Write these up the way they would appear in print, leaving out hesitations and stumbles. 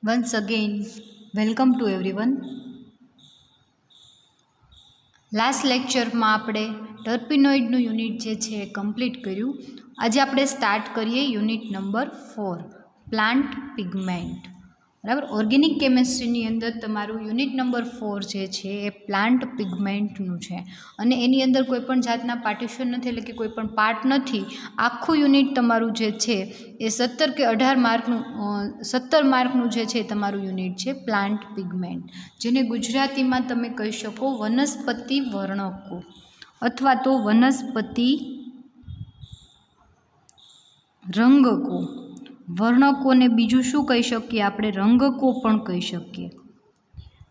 Once again, welcome to everyone. Last લેક્ચરમાં આપણે ટર્પિનોઇડનું unit જે છે એ કમ્પ્લીટ કર્યું. આજે આપણે સ્ટાર્ટ કરીએ યુનિટ નંબર 4 પ્લાન્ટ પિગમેન્ટ. બરાબર. ઓર્ગેનિક કેમિસ્ટ્રીની અંદર તમારું યુનિટ નંબર 4 જે છે એ પ્લાન્ટ પિગમેન્ટનું છે અને એની અંદર કોઈપણ જાતના પાર્ટિશન નથી, એટલે કે કોઈ પણ પાર્ટ નથી. આખું યુનિટ તમારું જે છે એ 17 કે 18 માર્કનું 17 માર્કનું જે છે તમારું યુનિટ છે પ્લાન્ટ પિગમેન્ટ, જેને ગુજરાતીમાં તમે કહી શકો વનસ્પતિ વર્ણકો અથવા તો વનસ્પતિ રંગકો. વર્ણકોને બીજું શું કહી શકીએ આપણે? રંગકો પણ કહી શકીએ.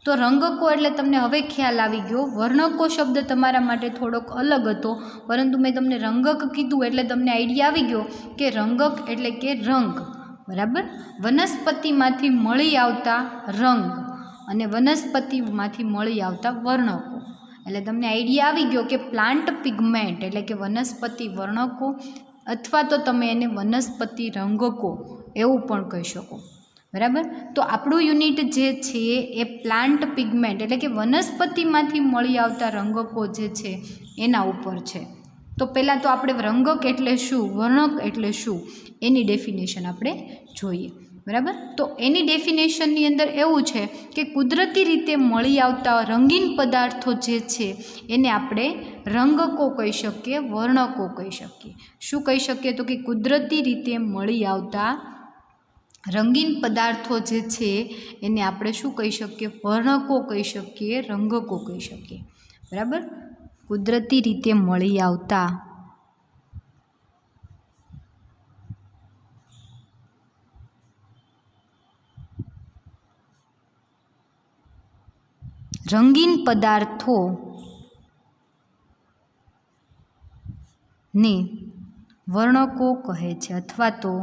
તો રંગકો એટલે તમને હવે ખ્યાલ આવી ગયો. વર્ણકો શબ્દ તમારા માટે થોડોક અલગ હતો, પરંતુ મેં તમને રંગક કીધું એટલે તમને આઈડિયા આવી ગયો કે રંગક એટલે કે રંગ. બરાબર. વનસ્પતિમાંથી મળી આવતા રંગ અને વનસ્પતિમાંથી મળી આવતા વર્ણકો, એટલે તમને આઈડિયા આવી ગયો કે પ્લાન્ટ પિગમેન્ટ એટલે કે વનસ્પતિ વર્ણકો અથવા તો તમે એને વનસ્પતિ રંગકો એવું પણ કહી શકો. બરાબર. તો આપણું યુનિટ જે છે એ પ્લાન્ટ પિગમેન્ટ એટલે કે વનસ્પતિમાંથી મળી આવતા રંગકો જે છે એના ઉપર છે. તો પહેલાં તો આપણે રંગક એટલે શું, વર્ણક એટલે શું એની ડેફિનેશન આપણે જોઈએ. બરાબર. તો એની ડેફિનેશનની અંદર એવું છે કે કુદરતી રીતે મળી આવતા રંગીન પદાર્થો જે છે એને આપણે રંગકો કહી શકીએ, વર્ણકો કહી શકીએ. શું કહી શકીએ? તો કે કુદરતી રીતે મળી આવતા રંગીન પદાર્થો જે છે એને આપણે શું કહી શકીએ? વર્ણકો કહી શકીએ, રંગકો કહી શકીએ. બરાબર. કુદરતી રીતે મળી આવતા રંગીન પદાર્થો ને વર્ણકો કહે છે અથવા તો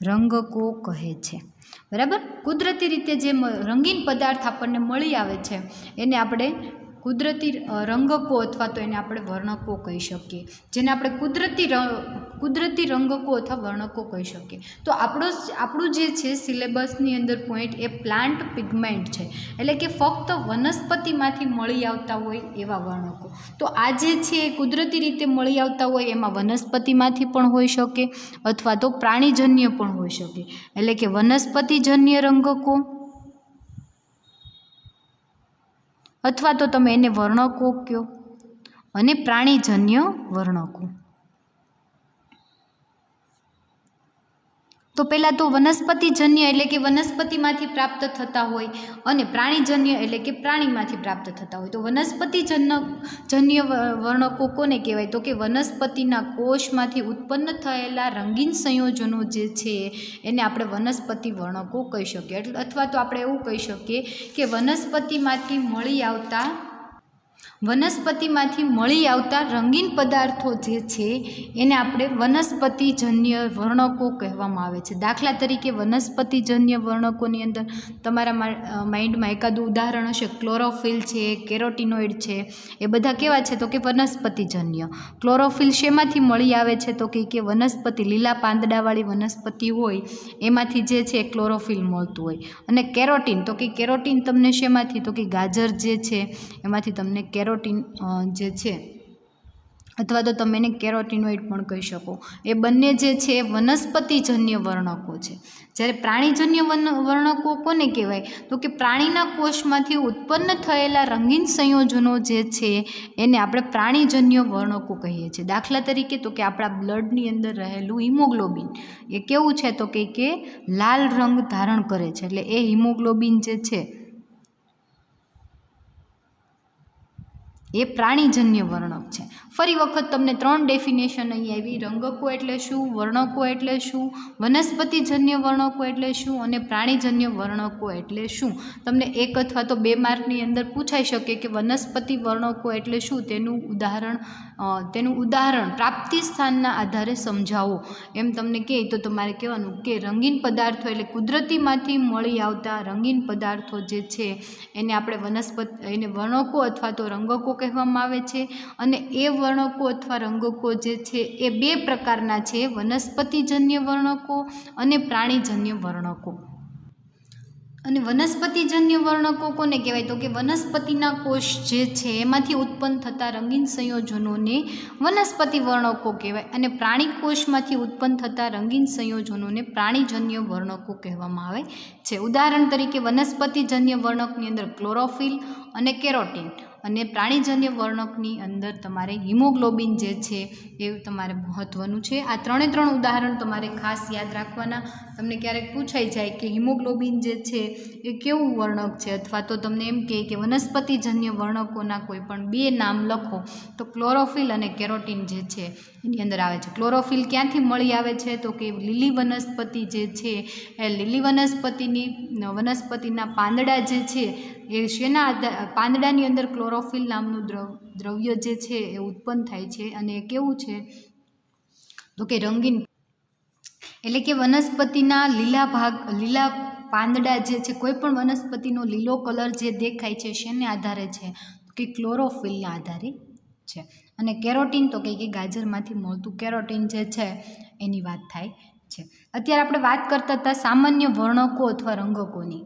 રંગકો કહે છે. બરાબર. કુદરતી રીતે જે રંગીન પદાર્થ આપણને મળી આવે છે એને આપણે કુદરતી રંગકો અથવા તો એને આપણે વર્ણકો કહી શકીએ, જેને આપણે કુદરતી રંગકો અથવા વર્ણકો કહી શકીએ. તો આપણું જે છે સિલેબસની અંદર પોઈન્ટ એ પ્લાન્ટ પિગમેન્ટ છે, એટલે કે ફક્ત વનસ્પતિમાંથી મળી આવતા હોય એવા વર્ણકો. તો આ જે છે એ કુદરતી રીતે મળી આવતા હોય એમાં વનસ્પતિમાંથી પણ હોઈ શકે અથવા તો પ્રાણીજન્ય પણ હોઈ શકે, એટલે કે વનસ્પતિજન્ય રંગકો અથવા તો તમે એને વર્ણકો કહો અને પ્રાણીજન્ય વર્ણકો. તો પહેલાં તો વનસ્પતિજન્ય એટલે કે વનસ્પતિમાંથી પ્રાપ્ત થતા હોય અને પ્રાણીજન્ય એટલે કે પ્રાણીમાંથી પ્રાપ્ત થતા હોય. તો વનસ્પતિજન્ય વર્ણકો કોને કહેવાય? તો કે વનસ્પતિના કોષમાંથી ઉત્પન્ન થયેલા રંગીન સંયોજનો જે છે એને આપણે વનસ્પતિ વર્ણકો કહી શકીએ. અથવા તો આપણે એવું કહી શકીએ કે વનસ્પતિમાંથી મળી આવતા રંગીન પદાર્થો જે છે એને આપણે વનસ્પતિજન્ય વર્ણકો કહેવામાં આવે છે. દાખલા તરીકે વનસ્પતિજન્ય વર્ણકોની અંદર તમારા માઇન્ડમાં એકાદું ઉદાહરણ હશે, ક્લોરોફિલ છે, કેરોટીનોઇડ છે, એ બધા કેવા છે? તો કે વનસ્પતિજન્ય. ક્લોરોફિલ શેમાંથી મળી આવે છે? તો કે વનસ્પતિ, લીલા પાંદડાવાળી વનસ્પતિ હોય એમાંથી જે છે ક્લોરોફિલ મળતું હોય. અને કેરોટીન, તો કે કેરોટીન તમને શેમાંથી? તો કે ગાજર જે છે એમાંથી તમને કેરોટીન જે છે અથવા તો તમે એને કેરોટીનોઇડ પણ કહી શકો. એ બંને જે છે એ વનસ્પતિજન્ય વર્ણકો છે. જ્યારે પ્રાણીજન્ય વર્ણકો કોને કહેવાય? તો કે પ્રાણીના કોષમાંથી ઉત્પન્ન થયેલા રંગીન સંયોજનો જે છે એને આપણે પ્રાણીજન્ય વર્ણકો કહીએ છીએ. દાખલા તરીકે તો કે આપણા બ્લડની અંદર રહેલું હિમોગ્લોબિન એ કેવું છે? તો કે લાલ રંગ ધારણ કરે છે, એટલે એ હિમોગ્લોબિન જે છે એ પ્રાણીજન્ય વર્ણક છે. ફરી વખત તમને 3 ડેફિનેશન અહીં આવી. રંગકો એટલે શું, વર્ણકો એટલે શું, વનસ્પતિજન્ય વર્ણકો એટલે શું અને પ્રાણીજન્ય વર્ણકો એટલે શું. તમને 1 અથવા તો 2 માર્કની અંદર પૂછાઈ શકે કે વનસ્પતિ વર્ણકો એટલે શું, તેનું ઉદાહરણ પ્રાપ્તિ સ્થાનના આધારે સમજાવો. એમ તમને કહે તો તમારે કહેવાનું કે રંગીન પદાર્થો એટલે કુદરતીમાંથી મળી આવતા રંગીન પદાર્થો જે છે એને આપણે એને વર્ણકો અથવા તો રંગકો કહેવામાં આવે છે. અને એ વર્ણકો અથવા રંગકો જે છે એ 2 પ્રકારના છે, વનસ્પતિજન્ય વર્ણકો અને પ્રાણીજન્ય વર્ણકો. અને વનસ્પતિજન્ય વર્ણકો કોને કહેવાય તો કે વનસ્પતિના કોષ જે છે એમાંથી ઉત્પન્ન થતા રંગીન સંયોજનોને વનસ્પતિ વર્ણકો કહેવાય. અને પ્રાણી કોષમાંથી ઉત્પન્ન થતા રંગીન સંયોજનોને પ્રાણીજન્ય વર્ણકો કહેવામાં આવે છે. ઉદાહરણ તરીકે વનસ્પતિજન્ય વર્ણકની અંદર ક્લોરોફિલ અને કેરોટીન, અને પ્રાણીજન્ય વર્ણકની અંદર તમારે હિમોગ્લોબિન જે છે એ તમારે મહત્ત્વનું છે. આ 3 ઉદાહરણ તમારે ખાસ યાદ રાખવાના. તમને ક્યારેક પૂછાઈ જાય કે હિમોગ્લોબિન જે છે એ કેવું વર્ણક છે, અથવા તો તમને એમ કહે કે વનસ્પતિજન્ય વર્ણકોના કોઈ પણ 2 નામ લખો તો ક્લોરોફિલ અને કેરોટીન જે છે એની અંદર આવે છે. ક્લોરોફિલ ક્યાંથી મળી આવે છે તો કે લીલી વનસ્પતિ જે છે એ લીલી વનસ્પતિના પાંદડા જે છે એ શેના પાંદડાની અંદર ક્લોરોફિલ નામનું દ્રવ્ય જે છે એ ઉત્પન્ન થાય છે. અને એ કેવું છે તો કે રંગીન, એટલે કે વનસ્પતિના લીલા પાંદડા જે છે, કોઈ પણ વનસ્પતિનો લીલો કલર જે દેખાય છે શેને આધારે છે તો કે ક્લોરોફિલના આધારે છે. અને કેરોટીન તો કે ગાજરમાંથી મળતું કેરોટીન જે છે એની વાત થાય છે. અત્યારે આપણે વાત કરતા હતા સામાન્ય વર્ણકો અથવા રંગકોની,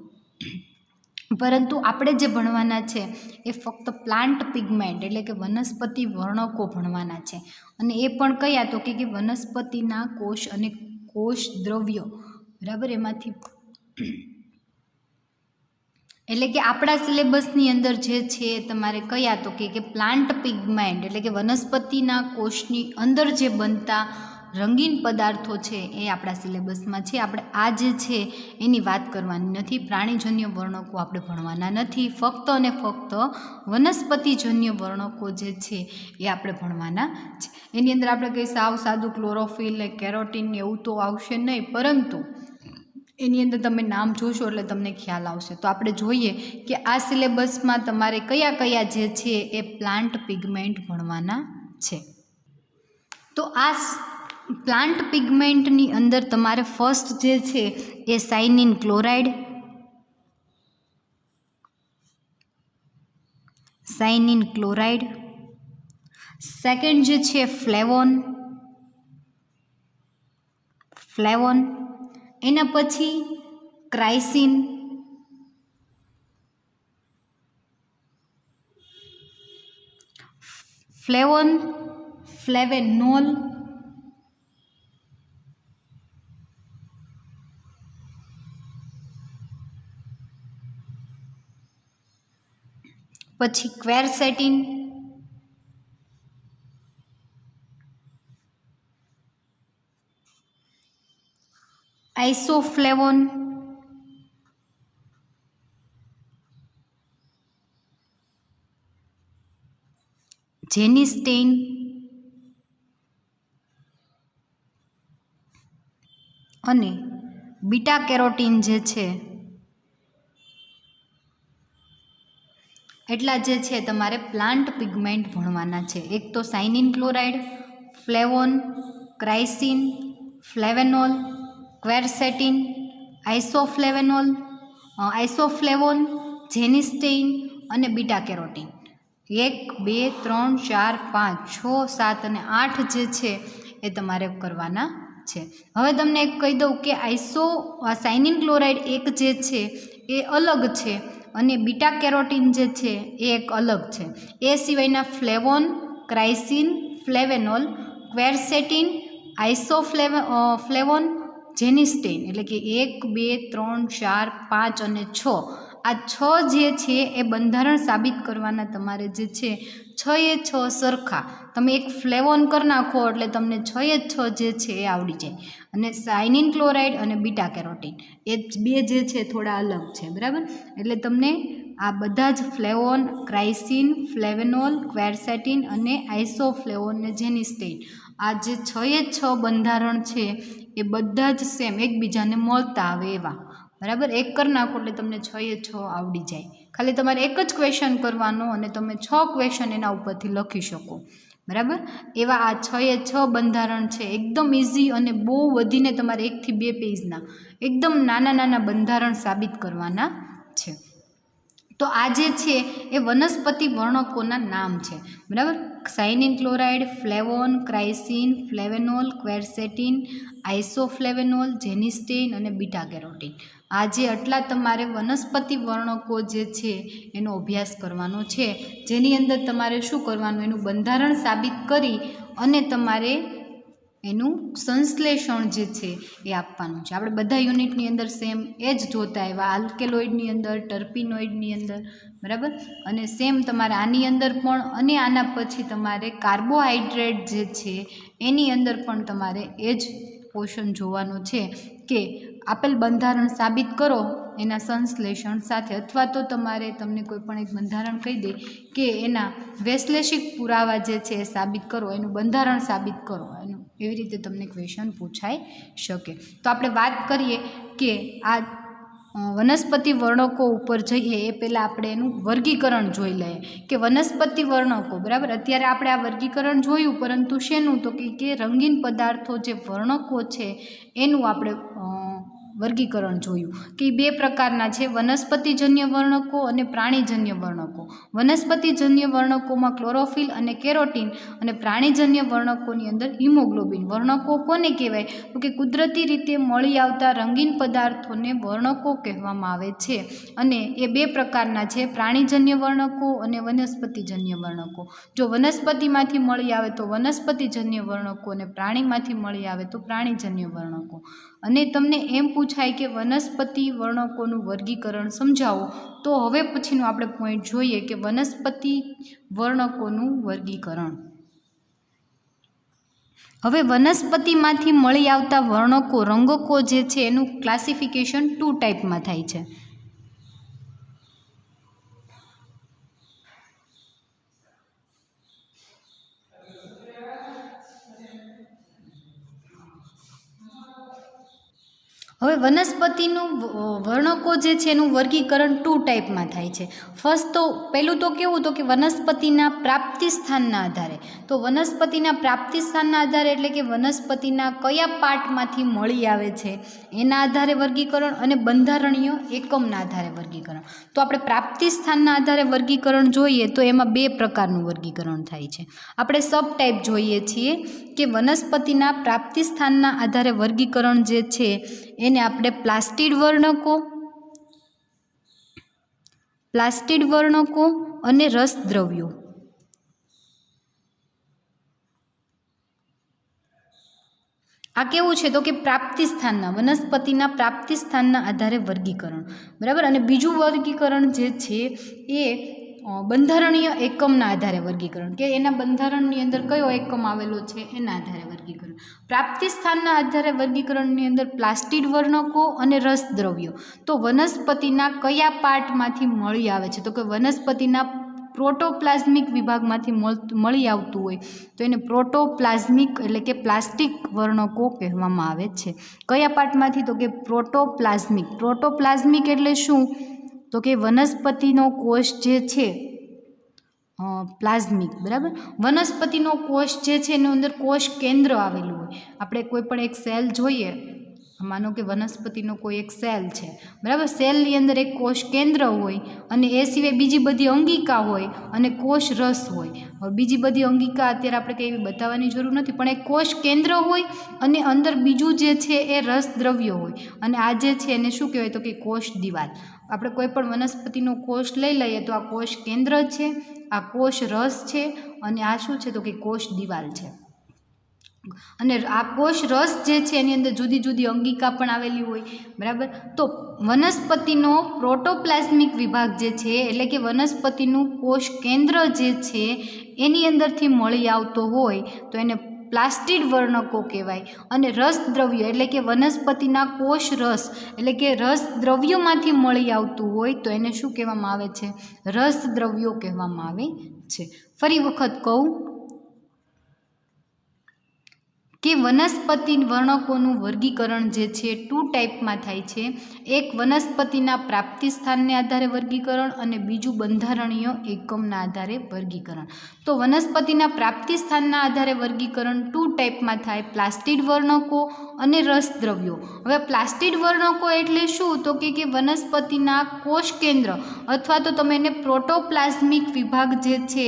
પરંતુ આપણે જે ભણવાના છે એ ફક્ત પ્લાન્ટ પિગમેન્ટ એટલે કે વનસ્પતિ વર્ણકો ભણવાના છે. અને એ પણ કયા તો કે વનસ્પતિના કોષ અને કોષ દ્રવ્યો, બરાબર, એમાંથી. એટલે કે આપણા સિલેબસની અંદર જે છે તમારે કયા તો કે પ્લાન્ટ પિગમેન્ટ એટલે કે વનસ્પતિના કોષની અંદર જે બનતા રંગીન પદાર્થો છે એ આપણા સિલેબસમાં છે. આપણે આ જે છે એની વાત કરવાની નથી. પ્રાણીજન્ય વર્ણકો આપણે ભણવાના નથી. ફક્ત અને ફક્ત વનસ્પતિજન્ય વર્ણકો જે છે એ આપણે ભણવાના છે. એની અંદર આપણે કંઈ સાદું ક્લોરોફિલ ને કેરોટીન ને એવું તો આવશે નહીં, પરંતુ એની અંદર તમે નામ જોશો એટલે તમને ખ્યાલ આવશે. તો આપણે જોઈએ કે આ સિલેબસમાં તમારે કયા કયા જે છે એ પ્લાન્ટ પિગમેન્ટ ભણવાના છે. તો આ પ્લાન્ટ પિગમેન્ટની અંદર તમારે ફર્સ્ટ જે છે એ સાયનિન ક્લોરાઇડ, સેકન્ડ જે છે ફ્લેવોન, એના પછી ક્રાઇસિન, ફ્લેવેનોલ, પછી ક્વેરસેટિન, આઇસોફ્લેવોન, જેનિસ્ટેઇન, અને બીટા કેરોટીન જે છે એટલા જે છે તમારે પ્લાન્ટ પિગમેન્ટ ભણવાના છે. એક તો સાયનિન ક્લોરાઇડ, ફ્લેવોન, ક્રાઇસિન, ફ્લેવેનોલ, ક્વેરસેટિન, આઇસોફ્લેવોન, જેનિસ્ટેઇન અને બીટા કેરોટીન. 1, 2, 3, 4, 5, 6, 7 અને 8 જે છે એ તમારે કરવાના છે. હવે તમને એક કહી દઉં કે સાયનિન ક્લોરાઇડ એક જે છે એ અલગ છે અને બીટા કેરોટીન જે છે એ એક અલગ છે. એ સિવાયના ફ્લેવોન, ક્રાઇસિન, ફ્લેવેનોલ, ક્વેરસેટિન, આઇસોફ્લેવોન, જેનિસ્ટેઇન એટલે કે 1, 2, 3, 4, 5 અને 6, આ 6 જે છે એ બંધારણ સાબિત કરવાના તમારે જે છે 6 સરખા. તમે એક ફ્લેવોન કરી નાખો એટલે તમને 6 જે છે એ આવડી જાય. અને સાયનિન ક્લોરાઇડ અને બીટા કેરોટીન એ 2 જે છે થોડા અલગ છે, બરાબર. એટલે તમને આ બધા જ ફ્લેવોન, ક્રાઇસિન, ફ્લેવેનોલ, ક્વેરસેટિન અને આઇસોફ્લેવોન ને જેનિસ્ટેઇન, આ જે 6 બંધારણ છે એ બધા જ સેમ એકબીજાને મળતા આવે એવા, બરાબર. એક કરી નાખો એટલે તમને 6 આવડી જાય. ખાલી તમારે એક જ ક્વેશ્ચન કરવાનો અને તમે 6 ક્વેશ્ચન એના ઉપરથી લખી શકો, બરાબર. એવા આ 6 બંધારણ છે, એકદમ ઇઝી અને બહુ વધીને તમારે 1 થી 2 પેજના એકદમ નાના બંધારણ સાબિત કરવાના છે. તો આ જે છે એ વનસ્પતિ વર્ણકોના નામ છે, બરાબર. સાયનિન ક્લોરાઇડ, ફ્લેવોન, ક્રાઇસિન, ફ્લેવેનોલ, ક્વેરસેટિન, આઇસોફ્લેવેનોલ, જેનિસ્ટેઇન અને બીટા કેરોટીન. આ જે આટલા તમારે વનસ્પતિ વર્ણકો જે છે એનો અભ્યાસ કરવાનો છે, જેની અંદર તમારે શું કરવાનું, એનું બંધારણ સાબિત કરી અને તમારે એનું સંશ્લેષણ જે છે એ આપવાનું છે. આપણે બધા યુનિટની અંદર સેમ એ જ જોતા આવ્યા, આલ્કેલોઇડની અંદર, ટર્પિનોઇડની અંદર, બરાબર. અને સેમ તમારે આની અંદર પણ અને આના પછી તમારે કાર્બોહાઈડ્રેટ જે છે એની અંદર પણ તમારે એ જ પોર્શન જોવાનું છે કે આપેલ બંધારણ સાબિત કરો એના સંશ્લેષણ સાથે, અથવા તો તમારે તમને કોઈ પણ એક બંધારણ કહી દે કે એના વૈશ્લેષિક પુરાવા જે છે એ સાબિત કરો, એનું બંધારણ સાબિત કરો, એનું એવી રીતે તમને ક્વેશ્ચન પૂછાઈ શકે. તો આપણે વાત કરીએ કે આ વનસ્પતિ વર્ણકો ઉપર જઈએ એ પહેલાં આપણે એનું વર્ગીકરણ જોઈ લઈએ કે વનસ્પતિ વર્ણકો, બરાબર. અત્યારે આપણે આ વર્ગીકરણ જોયું, પરંતુ શેનું, તો કે રંગીન પદાર્થો જે વર્ણકો છે એનું આપણે વર્ગીકરણ જોયું કે 2 પ્રકારના છે, વનસ્પતિજન્ય વર્ણકો અને પ્રાણીજન્ય વર્ણકો. વનસ્પતિજન્ય વર્ણકોમાં ક્લોરોફિલ અને કેરોટીન, અને પ્રાણીજન્ય વર્ણકોની અંદર હિમોગ્લોબિન. વર્ણકો કોને કહેવાય, તો કે કુદરતી રીતે મળી આવતા રંગીન પદાર્થોને વર્ણકો કહેવામાં આવે છે. અને એ 2 પ્રકારના છે, પ્રાણીજન્ય વર્ણકો અને વનસ્પતિજન્ય વર્ણકો. જો વનસ્પતિમાંથી મળી આવે તો વનસ્પતિજન્ય વર્ણકો, અને પ્રાણીમાંથી મળી આવે તો પ્રાણીજન્ય વર્ણકો. અને તમને એમ પૂછાય કે વનસ્પતિ વર્ણકોનું વર્ગીકરણ સમજાવો, તો હવે પછીનો આપણે પોઈન્ટ જોઈએ કે વનસ્પતિ વર્ણકોનું વર્ગીકરણ. હવે વનસ્પતિમાંથી મળી આવતા વર્ણકો, રંગકો જે છે એનું ક્લાસિફિકેશન 2 ટાઈપમાં થાય છે. હવે વનસ્પતિનું વર્ણકો જે છે એનું વર્ગીકરણ 2 ટાઈપમાં થાય છે. ફર્સ્ટ તો પહેલું તો કેવું, તો કે વનસ્પતિના પ્રાપ્તિ સ્થાનના આધારે. તો વનસ્પતિના પ્રાપ્તિ સ્થાનના આધારે એટલે કે વનસ્પતિના કયા પાર્ટમાંથી મળી આવે છે એના આધારે વર્ગીકરણ, અને બંધારણીય એકમના આધારે વર્ગીકરણ. તો આપણે પ્રાપ્તિ સ્થાનના આધારે વર્ગીકરણ જોઈએ તો એમાં 2 પ્રકારનું વર્ગીકરણ થાય છે. આપણે સબ ટાઈપ જોઈએ છીએ કે વનસ્પતિના પ્રાપ્તિ સ્થાનના આધારે વર્ગીકરણ જે છે એને આપણે પ્લાસ્ટિડ વર્ણકો અને રસદ્રવ્યો, આ કેવું છે તો કે પ્રાપ્તિ સ્થાનના, વનસ્પતિના પ્રાપ્તિ સ્થાનના આધારે વર્ગીકરણ, બરાબર. અને બીજું વર્ગીકરણ જે છે એ બંધારણીય એકમના આધારે વર્ગીકરણ, કે એના બંધારણની અંદર કયો એકમ આવેલો છે એના આધારે વર્ગીકરણ. પ્રાપ્તિ સ્થાનના આધારે વર્ગીકરણની અંદર પ્લાસ્ટિડ વર્ણકો અને રસદ્રવ્યો. તો વનસ્પતિના કયા પાર્ટમાંથી મળી આવે છે, તો કે વનસ્પતિના પ્રોટોપ્લાઝમિક વિભાગમાંથી મળી આવતું હોય તો એને પ્રોટોપ્લાઝમિક એટલે કે પ્લાસ્ટિક વર્ણકો કહેવામાં આવે છે. કયા પાર્ટમાંથી, તો કે પ્રોટોપ્લાઝમિક. પ્રોટોપ્લાઝમિક એટલે શું, તો કે વનસ્પતિનો કોષ જે છે પ્લાઝમિક, બરાબર. વનસ્પતિનો કોષ જે છે એની અંદર કોષ કેન્દ્ર આવેલું હોય. આપણે કોઈ પણ એક સેલ જોઈએ, માનો કે વનસ્પતિનો કોઈ એક સેલ છે, બરાબર. સેલની અંદર એક કોષ કેન્દ્ર હોય અને એ સિવાય બીજી બધી અંગિકા હોય અને કોષ રસ હોય. હવે બીજી બધી અંગિકા અત્યારે આપણે કંઈ એવી બતાવવાની જરૂર નથી, પણ એક કોષ કેન્દ્ર હોય અને અંદર બીજું જે છે એ રસ દ્રવ્ય હોય, અને આ જે છે એને શું કહેવાય, તો કે કોષ દિવાલ. આપણે કોઈ પણ વનસ્પતિનો કોષ લઈ લઈએ તો આ કોષ કેન્દ્ર છે, આ કોષ રસ છે, અને આ શું છે તો કે કોષ દિવાલ છે. અને આ કોષ રસ જે છે એની અંદર જુદી જુદી અંગિકા પણ આવેલી હોય, બરાબર. તો વનસ્પતિનો પ્રોટોપ્લાઝમિક વિભાગ જે છે એટલે કે વનસ્પતિનું કોષ કેન્દ્ર જે છે એની અંદરથી મળી આવતો હોય તો એને પ્લાસ્ટિડ વર્ણકો કહેવાય. અને રસદ્રવ્ય એટલે કે વનસ્પતિના કોષ રસ એટલે કે રસ દ્રવ્યોમાંથી મળી આવતું હોય તો એને શું કહેવામાં આવે છે? રસદ્રવ્યો કહેવામાં આવે છે. ફરી વખત કહું કે વનસ્પતિ વર્ણકોનું વર્ગીકરણ જે છે 2 ટાઈપમાં થાય છે. એક વનસ્પતિના પ્રાપ્તિ સ્થાનને આધારે વર્ગીકરણ અને બીજું બંધારણીય એકમના આધારે વર્ગીકરણ. તો વનસ્પતિના પ્રાપ્તિ સ્થાનના આધારે વર્ગીકરણ 2 ટાઈપમાં થાય, પ્લાસ્ટિડ વર્ણકો અને રસદ્રવ્યો. હવે પ્લાસ્ટિડ વર્ણકો એટલે શું? તો કે વનસ્પતિના કોષ કેન્દ્ર અથવા તો તમે એને પ્રોટોપ્લાઝમિક વિભાગ જે છે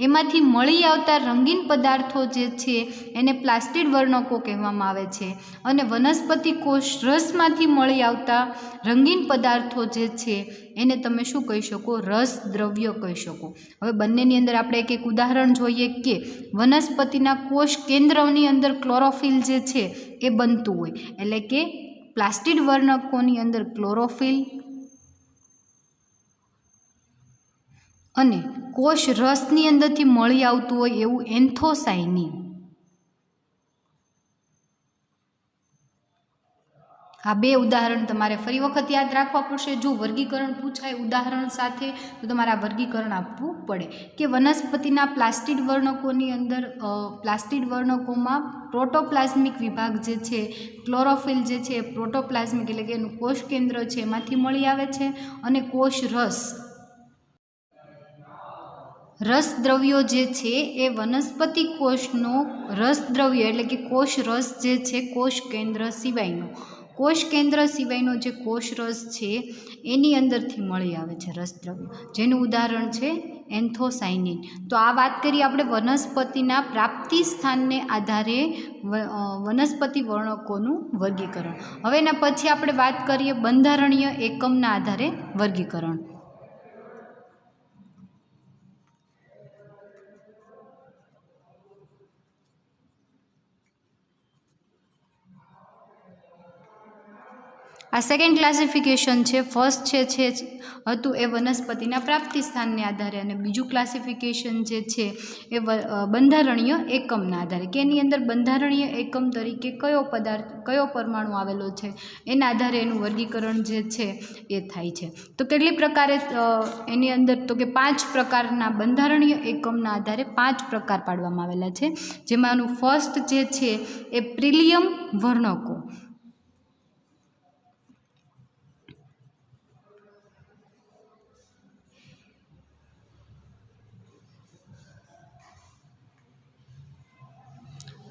એમાંથી મળી આવતા રંગીન પદાર્થો જે છે એને પ્લાસ્ટિડ વર્ણકો કહેવામાં આવે છે. અને વનસ્પતિ કોષ રસમાંથી મળી આવતા રંગીન પદાર્થો જે છે એને તમે શું કહી શકો? રસદ્રવ્ય કહી શકો. હવે બંનેની અંદર આપણે એક ઉદાહરણ જોઈએ કે વનસ્પતિના કોષ કેન્દ્રની અંદર ક્લોરોફિલ જે છે એ બનતું હોય, એટલે કે પ્લાસ્ટિડ વર્ણકોની અંદર ક્લોરોફિલ અને કોષ રસની અંદરથી મળી આવતું હોય એવું એન્થોસાયનિન. આ 2 ઉદાહરણ તમારે ફરી વખત યાદ રાખવા પડશે. જો વર્ગીકરણ પૂછાય ઉદાહરણ સાથે તો તમારે આ વર્ગીકરણ આપવું પડે કે વનસ્પતિના પ્લાસ્ટિડ વર્ણકોની અંદર પ્લાસ્ટિડ વર્ણકોમાં પ્રોટોપ્લાઝમિક વિભાગ જે છે ક્લોરોફિલ જે છે પ્રોટોપ્લાઝમિક એટલે કે એનું કોષ કેન્દ્ર છે એમાંથી મળી આવે છે. અને કોષ રસદ્રવ્યો જે છે એ વનસ્પતિ કોષનો રસદ્રવ્ય એટલે કે કોષ રસ જે છે કોષ કેન્દ્ર સિવાયનો જે કોષ રસ છે એની અંદરથી મળી આવે છે રસદ્રવ્ય, જેનું ઉદાહરણ છે એન્થોસાયનિન. તો આ વાત કરીએ આપણે વનસ્પતિના પ્રાપ્તિ સ્થાનને આધારે વનસ્પતિ વર્ણકોનું વર્ગીકરણ. હવે એના પછી આપણે વાત કરીએ બંધારણીય એકમના આધારે વર્ગીકરણ. આ સેકન્ડ ક્લાસિફિકેશન છે. ફર્સ્ટ હતું એ વનસ્પતિના પ્રાપ્તિ સ્થાનને આધારે અને બીજું ક્લાસિફિકેશન જે છે એ બંધારણીય એકમના આધારે કે એની અંદર બંધારણીય એકમ તરીકે કયો પરમાણુ આવેલો છે એના આધારે એનું વર્ગીકરણ જે છે એ થાય છે. તો કેટલી પ્રકારે એની અંદર તો કે 5 પ્રકારના બંધારણીય એકમના આધારે 5 પ્રકાર પાડવામાં આવેલા છે. જેમાંનું ફર્સ્ટ જે છે એ પ્રિલિયમ વર્ણકો.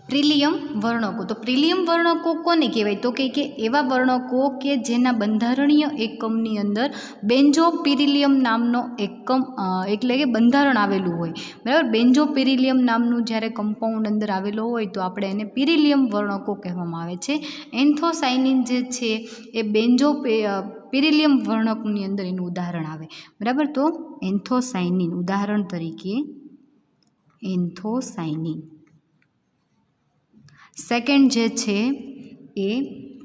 પ્રિલિયમ વર્ણકો. તો પ્રિલિયમ વર્ણકો કોને કહેવાય? તો કે એવા વર્ણકો કે જેના બંધારણીય એકમની અંદર બેન્ઝોપિરિલિયમ નામનો એકમ એટલે કે બંધારણ આવેલું હોય. બરાબર, બેન્ઝોપિરિલિયમ નામનું જ્યારે કમ્પાઉન્ડ અંદર આવેલો હોય તો આપણે એને પિરિલિયમ વર્ણકો કહેવામાં આવે છે. એન્થોસાયનિન જે છે એ બેન્ઝોપિરિલિયમ વર્ણકની અંદર એનું ઉદાહરણ આવે. બરાબર, તો એન્થોસાયનિન ઉદાહરણ તરીકે એન્થોસાયનિન. સેકન્ડ જે છે એ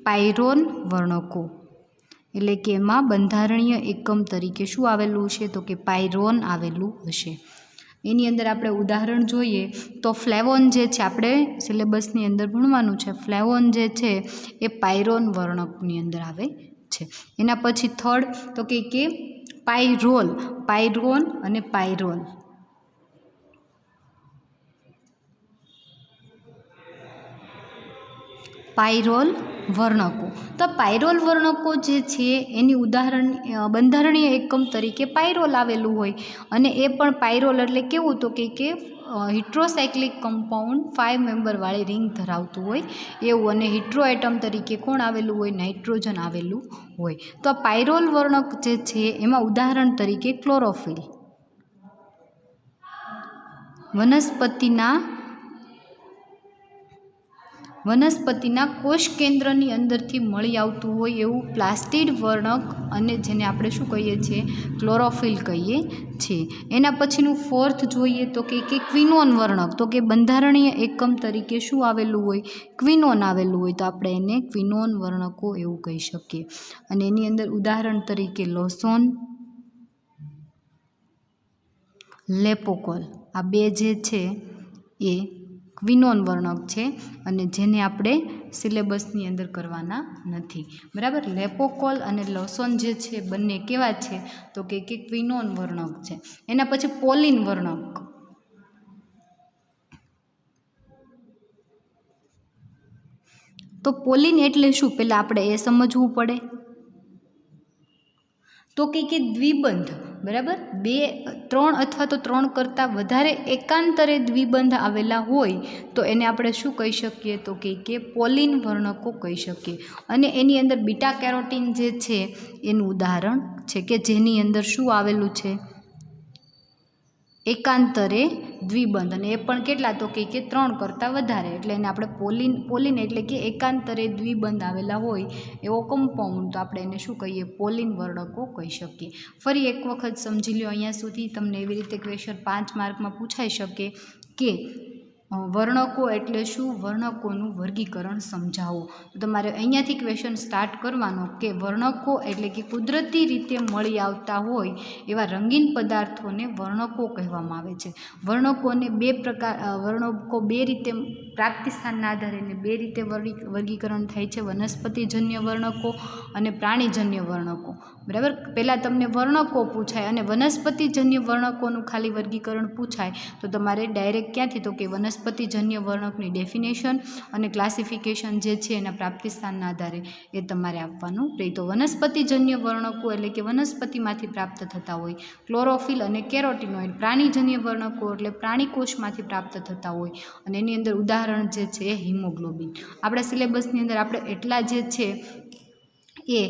પાયરોન વર્ણકો, એટલે કે એમાં બંધારણીય એકમ તરીકે શું આવેલું છે? તો કે પાયરોન આવેલું હશે. એની અંદર આપણે ઉદાહરણ જોઈએ તો ફ્લેવોન જે છે આપણે સિલેબસની અંદર ભણવાનું છે. ફ્લેવોન જે છે એ પાયરોન વર્ણકની અંદર આવે છે. એના પછી થર્ડ તો કે પાયરોન અને પાયરોન. પાયરોલ વર્ણકો. તો પાયરોલ વર્ણકો જે છે એની બંધારણીય એકમ તરીકે પાયરોલ આવેલું હોય અને એ પણ પાયરોલ એટલે કેવું? તો કે હિટ્રોસાયક્લિક કમ્પાઉન્ડ 5 મેમ્બરવાળી રિંગ ધરાવતું હોય એવું. અને હિટ્રો એટમ તરીકે કોણ આવેલું હોય? નાઇટ્રોજન આવેલું હોય. તો આ પાયરોલ વર્ણક જે છે એમાં ઉદાહરણ તરીકે ક્લોરોફિલ. વનસ્પતિના કોષ કેન્દ્રની અંદરથી મળી આવતું હોય એવું પ્લાસ્ટિડ વર્ણક અને જેને આપણે શું કહીએ છીએ? ક્લોરોફિલ કહીએ છીએ. એના પછીનું ફોર્થ જોઈએ તો કે ક્વિનોન વર્ણક. તો કે બંધારણીય એકમ તરીકે શું આવેલું હોય? ક્વિનોન આવેલું હોય તો આપણે એને ક્વિનોન વર્ણકો એવું કહી શકીએ. અને એની અંદર ઉદાહરણ તરીકે લોસોન, લેપોકોલ, આ 2 જે છે એ ક્વિનોન વર્ણક છે અને જેને આપણે સિલેબસની અંદર કરવાના નથી, બરાબર. લેપોકોલ અને લોસોન જે છે બંને કેવા છે તો કે ક્વિનોન વર્ણક છે. એના પછી પોલિન વર્ણક. તો પોલિન એટલે શું પહેલાં આપણે એ સમજવું પડે. તો કે દ્વિબંધ, બરાબર. 2, 3 અથવા તો 3 કરતાં વધારે એકાંતરે દ્વિબંધ આવેલા હોય તો એને આપણે શું કહી શકીએ તો કે પોલિન વર્ણકો કહી શકીએ. અને એની અંદર બીટા કેરોટીન જે છે એનું ઉદાહરણ છે કે જેની અંદર શું આવેલું છે, એકાંતરે દ્વિબંધ, અને એ પણ કેટલા તો કે 3 કરતાં વધારે, એટલે એને આપણે પોલિન એટલે કે એકાંતરે દ્વિબંધ આવેલા હોય એવો કમ્પાઉન્ડ, તો આપણે એને શું કહીએ, પોલિન વર્ણકો કહી શકીએ. ફરી એક વખત સમજી લો, અહીંયા સુધી તમને એવી રીતે ક્વેશ્ચન 5 માર્કમાં પૂછાઈ શકે કે વર્ણકો એટલે શું, વર્ણકોનું વર્ગીકરણ સમજાવો. તો તમારે અહીંયાથી ક્વેશ્ચન સ્ટાર્ટ કરવાનો કે વર્ણકો એટલે કે કુદરતી રીતે મળી આવતા હોય એવા રંગીન પદાર્થોને વર્ણકો કહેવામાં આવે છે. વર્ણકોને વર્ણકો 2 રીતે પ્રાપ્તિ સ્થાનના આધારે 2 રીતે વર્ગીકરણ થાય છે, વનસ્પતિજન્ય વર્ણકો અને પ્રાણીજન્ય વર્ણકો, બરાબર. પહેલાં તમને વર્ણકો પૂછાય અને વનસ્પતિજન્ય વર્ણકોનું ખાલી વર્ગીકરણ પૂછાય તો તમારે ડાયરેક્ટ ક્યાંથી તો કે વનસ્પતિજન્ય વર્ણકની ડેફિનેશન અને ક્લાસિફિકેશન જે છે એના પ્રાપ્તિ સ્થાનના આધારે એ તમારે આપવાનું રહે. તો વનસ્પતિજન્ય વર્ણકો એટલે કે વનસ્પતિમાંથી પ્રાપ્ત થતા હોય, ક્લોરોફિલ અને કેરોટીનોઇડ. પ્રાણીજન્ય વર્ણકો એટલે પ્રાણીકોષમાંથી પ્રાપ્ત થતા હોય અને એની અંદર ઉદાહરણ જે છે હિમોગ્લોબિન. આપણા સિલેબસની અંદર આપણે એટલા જે છે એ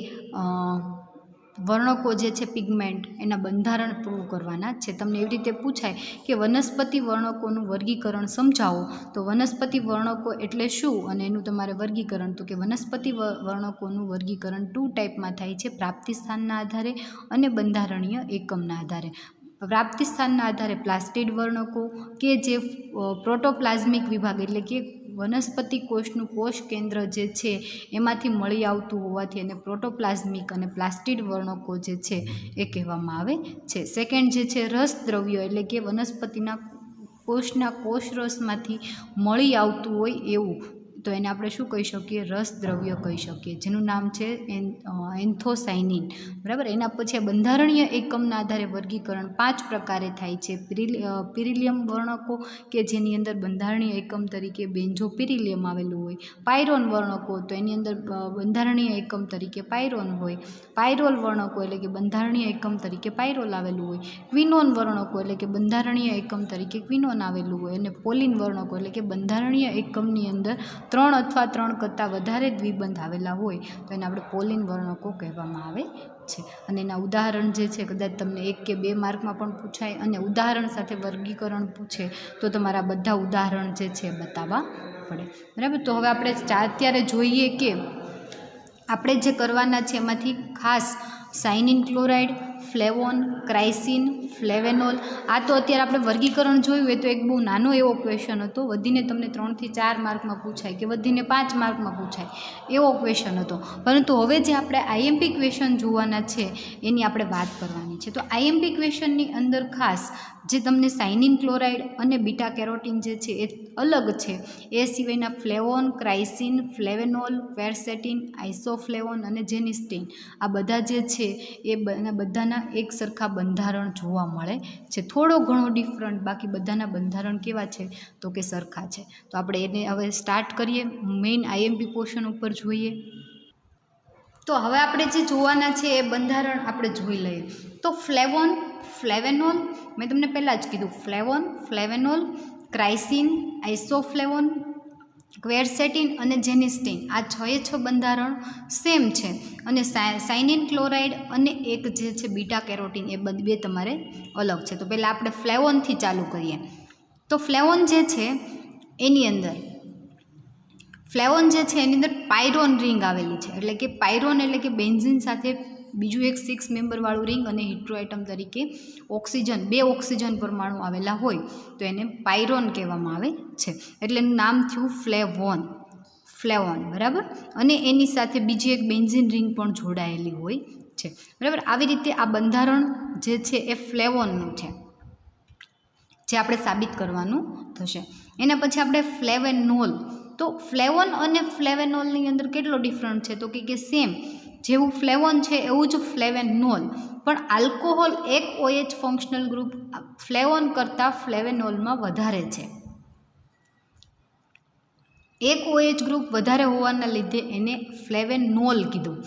વર્ણકો જે છે પિગમેન્ટ એના બંધારણ પ્રૂવ કરવાના છે. તમને એવી રીતે પૂછાય કે વનસ્પતિ વર્ણકોનું વર્ગીકરણ સમજાવો, તો વનસ્પતિ વર્ણકો એટલે શું અને એનું તમારે વર્ગીકરણ, તો કે વનસ્પતિ વર્ણકોનું વર્ગીકરણ 2 ટાઈપમાં થાય છે, પ્રાપ્તિ સ્થાનના આધારે અને બંધારણીય એકમના આધારે. પ્રાપ્તિ સ્થાનના આધારે પ્લાસ્ટિડ વર્ણકો કે જે પ્રોટોપ્લાઝમિક વિભાગ એટલે કે વનસ્પતિ કોષનું કોષ કેન્દ્ર જે છે એમાંથી મળી આવતું હોવાથી એને પ્રોટોપ્લાઝમિક અને પ્લાસ્ટિડ વર્ણકો જે છે એ કહેવામાં આવે છે. સેકન્ડ જે છે રસ દ્રવ્ય એટલે કે વનસ્પતિના કોષના કોષરસમાંથી મળી આવતું હોય એવું, તો એને આપણે શું કહી શકીએ, રસ દ્રવ્ય કહી શકીએ, જેનું નામ છે એન્થોસાયનિન, બરાબર. એના પછી બંધારણીય એકમના આધારે વર્ગીકરણ 5 પ્રકારે થાય છે. પિરિલિયમ વર્ણકો કે જેની અંદર બંધારણીય એકમ તરીકે બેન્ઝોપિરિલિયમ આવેલું હોય. પાયરોન વર્ણકો તો એની અંદર બંધારણીય એકમ તરીકે પાયરોન હોય. પાયરોલ વર્ણકો એટલે કે બંધારણીય એકમ તરીકે પાયરોલ આવેલું હોય. ક્વિનોન વર્ણકો એટલે કે બંધારણીય એકમ તરીકે ક્વિનોન આવેલું હોય. અને પોલિન વર્ણકો એટલે કે બંધારણીય એકમની અંદર 3 અથવા 3 કરતાં વધારે દ્વિબંધ આવેલા હોય તો એને આપણે પોલિન વર્ણકો કહેવામાં આવે છે. અને એના ઉદાહરણ જે છે કદાચ તમને 1 કે 2 માર્કમાં પણ પૂછાય અને ઉદાહરણ સાથે વર્ગીકરણ પૂછે તો તમારા બધા ઉદાહરણ જે છે બતાવવા પડે, બરાબર. તો હવે આપણે અત્યારે જોઈએ કે આપણે જે કરવાના છે એમાંથી ખાસ સાયનિન ક્લોરાઇડ, ફ્લેવોન, ક્રાઇસિન, ફ્લેવેનોલ, આ તો અત્યારે આપણે વર્ગીકરણ જોયું હોય તો એક બહુ નાનો એવો ક્વેશ્ચન હતો, વધીને તમને 3 થી 4 માર્કમાં પૂછાય કે વધીને 5 માર્કમાં પૂછાય એવો ક્વેશ્ચન હતો. પરંતુ હવે જે આપણે આઈએમપી ક્વેશ્ચન જોવાના છે એની આપણે વાત કરવાની છે. તો આઈએમપી ક્વેશ્ચનની અંદર ખાસ જે તમને સાયનિન ક્લોરાઇડ અને બીટા કેરોટીન જે છે એ અલગ છે, એ સિવાયના ફ્લેવોન, ક્રાઇસિન, ફ્લેવેનોલ, ક્વેરસેટિન, આઇસોફ્લેવોન અને જેનિસ્ટીન, આ બધા જે છે એ બધાના એક સરખા બંધારણ જોવા મળે છે. થોડો ઘણો ડિફરન્ટ, બાકી બધાના બંધારણ કેવા છે તો કે સરખા છે. તો આપણે એને હવે સ્ટાર્ટ કરીએ, મેઇન આઈએમપી પોર્શન ઉપર જોઈએ. તો હવે આપણે જે જોવાના છે એ બંધારણ આપણે જોઈ લઈએ. તો ફ્લેવોન, ફ્લેવેનોલ, મેં તમને પહેલાં જ કીધું, ફ્લેવોન, ફ્લેવેનોલ, ક્રાઇસિન, આઇસોફ્લેવોન, ક્વેરસેટિન અને જેનિસ્ટીન, આ 6 બંધારણ સેમ છે. અને સાયનિન ક્લોરાઇડ અને એક જે છે બીટા કેરોટીન, એ બે તમારે અલગ છે. તો પહેલાં આપણે ફ્લેવોનથી ચાલુ કરીએ. તો ફ્લેવોન જે છે એની અંદર પાયરોન રિંગ આવેલી છે. એટલે કે પાયરોન એટલે કે બેન્ઝીન સાથે બીજું એક 6 મેમ્બરવાળું રિંગ અને હિટ્રોએટમ તરીકે ઓક્સિજન, 2 ઓક્સિજન પરમાણુ આવેલા હોય તો એને પાયરોન કહેવામાં આવે છે. એટલે એનું નામ થયું ફ્લેવોન, બરાબર. અને એની સાથે બીજી એક બેન્ઝીન રિંગ પણ જોડાયેલી હોય છે, બરાબર. આવી રીતે આ બંધારણ જે છે એ ફ્લેવોનનું છે. જે આપણે સાબિત કરવાનું થશે. એના પછી આપણે ફ્લેવેનોલ. તો ફ્લેવોન અને ફ્લેવેનોલની અંદર કેટલો ડિફરન્ટ છે? તો કે સેમ, જેવું ફ્લેવોન છે એવું જ ફ્લેવેનોલ, પણ આલ્કોહોલ એક OH ફંક્શનલ ગ્રુપ ફ્લેવોન કરતાં ફ્લેવેનોલમાં વધારે છે. એક OH ગ્રુપ વધારે હોવાના લીધે એને ફ્લેવેનોલ કીધું.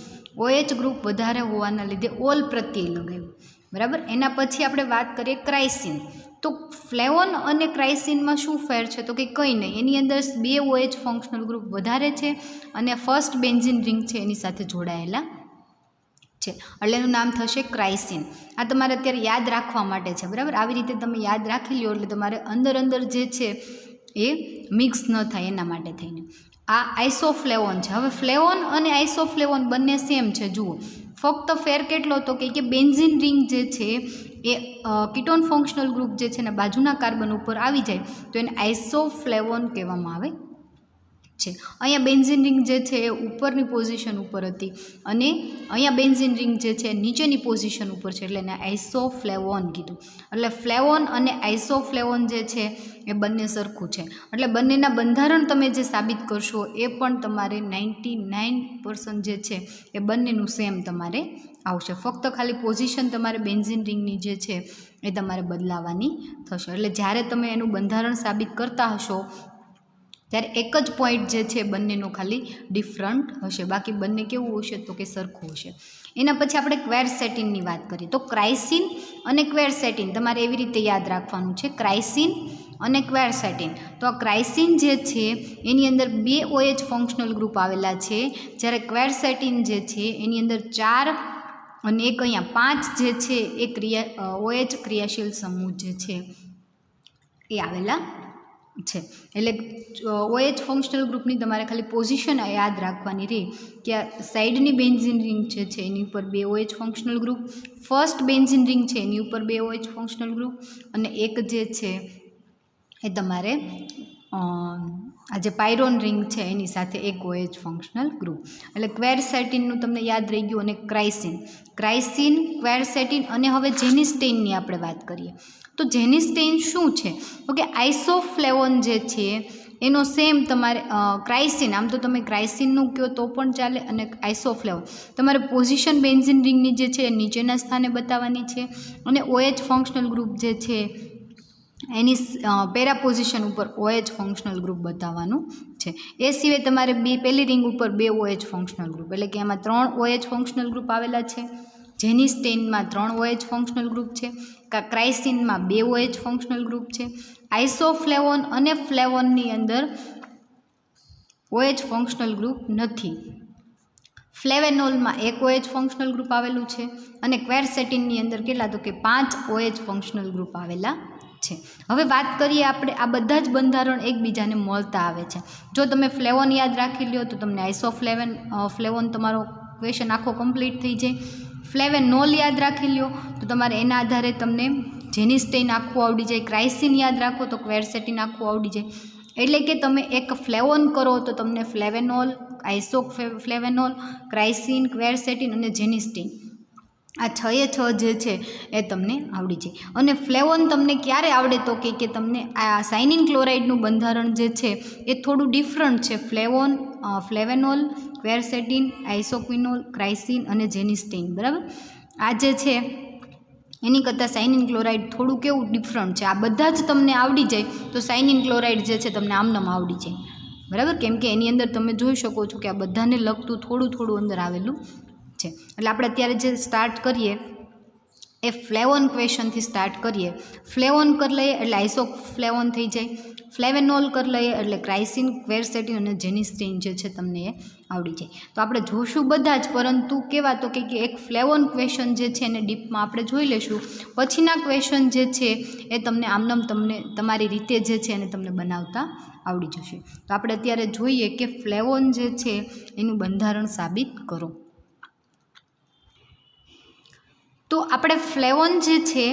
OH ગ્રુપ વધારે હોવાના લીધે ઓલ પ્રત્યય લગાવ્યું, બરાબર. એના પછી આપણે વાત કરીએ ક્રાઇસિન. તો ફ્લેવોન અને ક્રાઇસિનમાં શું ફેર છે? તો કે કંઈ નહીં, એની અંદર 2 OH ફંક્શનલ ગ્રુપ વધારે છે અને ફર્સ્ટ બેન્ઝીન રિંગ છે એની સાથે જોડાયેલા છે, એટલે એનું નામ થશે ક્રાઇસિન. આ તમારે અત્યારે યાદ રાખવા માટે છે, બરાબર. આવી રીતે તમે યાદ રાખી લો એટલે તમારે અંદર જે છે એ મિક્સ ન થાય એના માટે થઈને. આ આઇસોફ્લેવોન છે. હવે ફ્લેવોન અને આઇસોફ્લેવોન બંને સેમ છે. જુઓ, ફક્ત ફેર કેટલો હતો કે બેન્ઝીન રિંગ જે છે એ કીટોન ફંક્શનલ ગ્રુપ જે છે ને બાજુના કાર્બન ઉપર આવી જાય તો એને આઇસોફ્લેવોન કહેવામાં આવે છે. અહીંયા બેન્ઝીન રિંગ જે છે એ ઉપરની પોઝિશન ઉપર હતી અને અહીંયા બેન્ઝીન રિંગ જે છે નીચેની પોઝિશન ઉપર છે, એટલે એને આઇસોફ્લેવોન કીધું. એટલે ફ્લેવોન અને આઇસોફ્લેવોન જે છે એ બંને સરખું છે. એટલે બંનેના બંધારણ તમે જે સાબિત કરશો એ પણ તમારે 99% જે છે એ બંનેનું સેમ તમારે આવશે. ફક્ત ખાલી પોઝિશન તમારે બેન્ઝીન રિંગની જે છે એ તમારે બદલાવાની થશે. એટલે જ્યારે તમે એનું બંધારણ સાબિત કરતા હશો ત્યારે એક જ પોઈન્ટ જે છે બંનેનો ખાલી ડિફરન્ટ હશે, બાકી બંને કેવું હશે? તો કે સરખું હશે. એના પછી આપણે ક્વેરસેટિનની વાત કરીએ. તો ક્રાઇસિન અને ક્વેરસેટિન તમારે એવી રીતે યાદ રાખવાનું છે, ક્રાઇસિન અને ક્વેરસેટિન. તો આ ક્રાઇસિન જે છે એની અંદર 2 OH ફંક્શનલ ગ્રુપ આવેલા છે, જ્યારે ક્વેરસેટિન જે છે એની અંદર 4 અને એક અહીંયા 5 જે છે એ OH ક્રિયાશીલ સમૂહ જે છે એ આવેલા છે. એટલે OH ફંક્શનલ ગ્રુપની તમારે ખાલી પોઝિશન યાદ રાખવાની રહી કે આ સાઈડની બેન્ઝીન રિંગ જે છે એની ઉપર 2 OH functional group, first benzene ring છે એની ઉપર 2 OH ફંક્શનલ ગ્રુપ અને એક જે છે એ તમારે આ જે પાયરોન રિંગ છે એની સાથે એક OH ફંક્શનલ ગ્રુપ. એટલે ક્વેરસેટિનનું તમને યાદ રહી ગયું અને ક્રાઇસિન, ક્વેરસેટિન અને હવે જેનિસ્ટેઇનની આપણે વાત કરીએ. તો જેનિસ્ટેઇન શું છે? તો કે આઇસોફ્લેવોન જે છે એનો સેમ તમારે ક્રાઇસિન, આમ તો તમે ક્રાઇસિનનું કહો તો પણ ચાલે, અને આઇસોફ્લેવોન તમારે પોઝિશન બેન્ઝીન રિંગની જે છે એ નીચેના સ્થાને બતાવવાની છે અને OH ફંક્શનલ ગ્રુપ જે છે એની પેરા પોઝિશન ઉપર OH ફંક્શનલ ગ્રુપ બતાવવાનું છે. એ સિવાય તમારે પહેલી રિંગ ઉપર 2 OH ફંક્શનલ ગ્રુપ, એટલે કે એમાં 3 OH ફંક્શનલ ગ્રુપ આવેલા છે. જેનિસ્ટેઇનમાં 3 OH ફંક્શનલ ગ્રુપ છે, ક્રાઇસિનમાં 2 OH ફંક્શનલ ગ્રુપ છે. આઇસોફ્લેવોન અને ફ્લેવોનની અંદર OH ફંક્શનલ ગ્રુપ નથી. ફ્લેવેનોલમાં 1 OH ફંક્શનલ ગ્રુપ આવેલું છે અને ક્વેરસેટિનની અંદર કેટલા? તો કે 5 OH ફંક્શનલ ગ્રુપ આવેલા છે. હવે વાત કરીએ આપણે આ બધા જ બંધારણ એકબીજાને મળતા આવે છે. જો તમે ફ્લેવોન યાદ રાખી લ્યો તો તમને ફ્લેવોન તમારો ક્વેશ્ચન આખો કમ્પ્લીટ થઈ જાય. ફ્લેવેનોલ યાદ રાખી લ્યો તો તમારે એના આધારે તમને જેનિસ્ટેઇન આખું આવડી જાય. ક્રાઇસિન યાદ રાખો તો ક્વેરસેટિન આખું આવડી જાય. એટલે કે તમે એક ફ્લેવોન કરો તો તમને ફ્લેવેનોલ, આઇસોફ્લેવેનોલ, ક્રાઇસિન, ક્વેરસેટિન અને જેનિસ્ટેઇન આ 6 જે છે એ તમને આવડી જાય. અને ફ્લેવોન તમને ક્યારે આવડે? તો કે તમને આ સાઇનિન ક્લોરાઇડનું બંધારણ જે છે એ થોડું ડિફરન્ટ છે. ફ્લેવેનોલ, ક્વેરસેટિન, આઇસોક્વિનોલ, ક્રાઇસિન અને જેનિસ્ટેઇન, બરાબર. આ જે છે એની કરતાં સાઇનિન ક્લોરાઇડ થોડું કેવું ડિફરન્ટ છે. આ બધા જ તમને આવડી જાય તો સાઇનિન ક્લોરાઇડ જે છે તમને આમનામ આવડી જાય, બરાબર. કેમ કે એની અંદર તમે જોઈ શકો છો કે આ બધાને લગતું થોડું અંદર આવેલું છે. એટલે આપણે અત્યારે જે સ્ટાર્ટ કરીએ એ ફ્લેવોન ક્વેશ્ચનથી સ્ટાર્ટ કરીએ. ફ્લેવોન કરી લઈએ એટલે આઇસોફ્લેવોન થઈ જાય. ફ્લેવેનોલ કરી લઈએ એટલે ક્રાઇસિન, ક્વેરસેટિન અને જેનિસ્ટેઇન જે છે તમને એ આવડી જાય. તો આપણે જોશું બધા જ, પરંતુ કેવા? તો કે એક ફ્લેવોન ક્વેશ્ચન જે છે એને ડીપમાં આપણે જોઈ લઈશું. પછીના ક્વેશ્ચન જે છે એ તમને આમનામ તમને તમારી રીતે જે છે એને તમને બનાવતા આવડી જશે. તો આપણે અત્યારે જોઈએ કે ફ્લેવોન જે છે એનું બંધારણ સાબિત કરો. તો આપણે ફ્લેવોન જે છે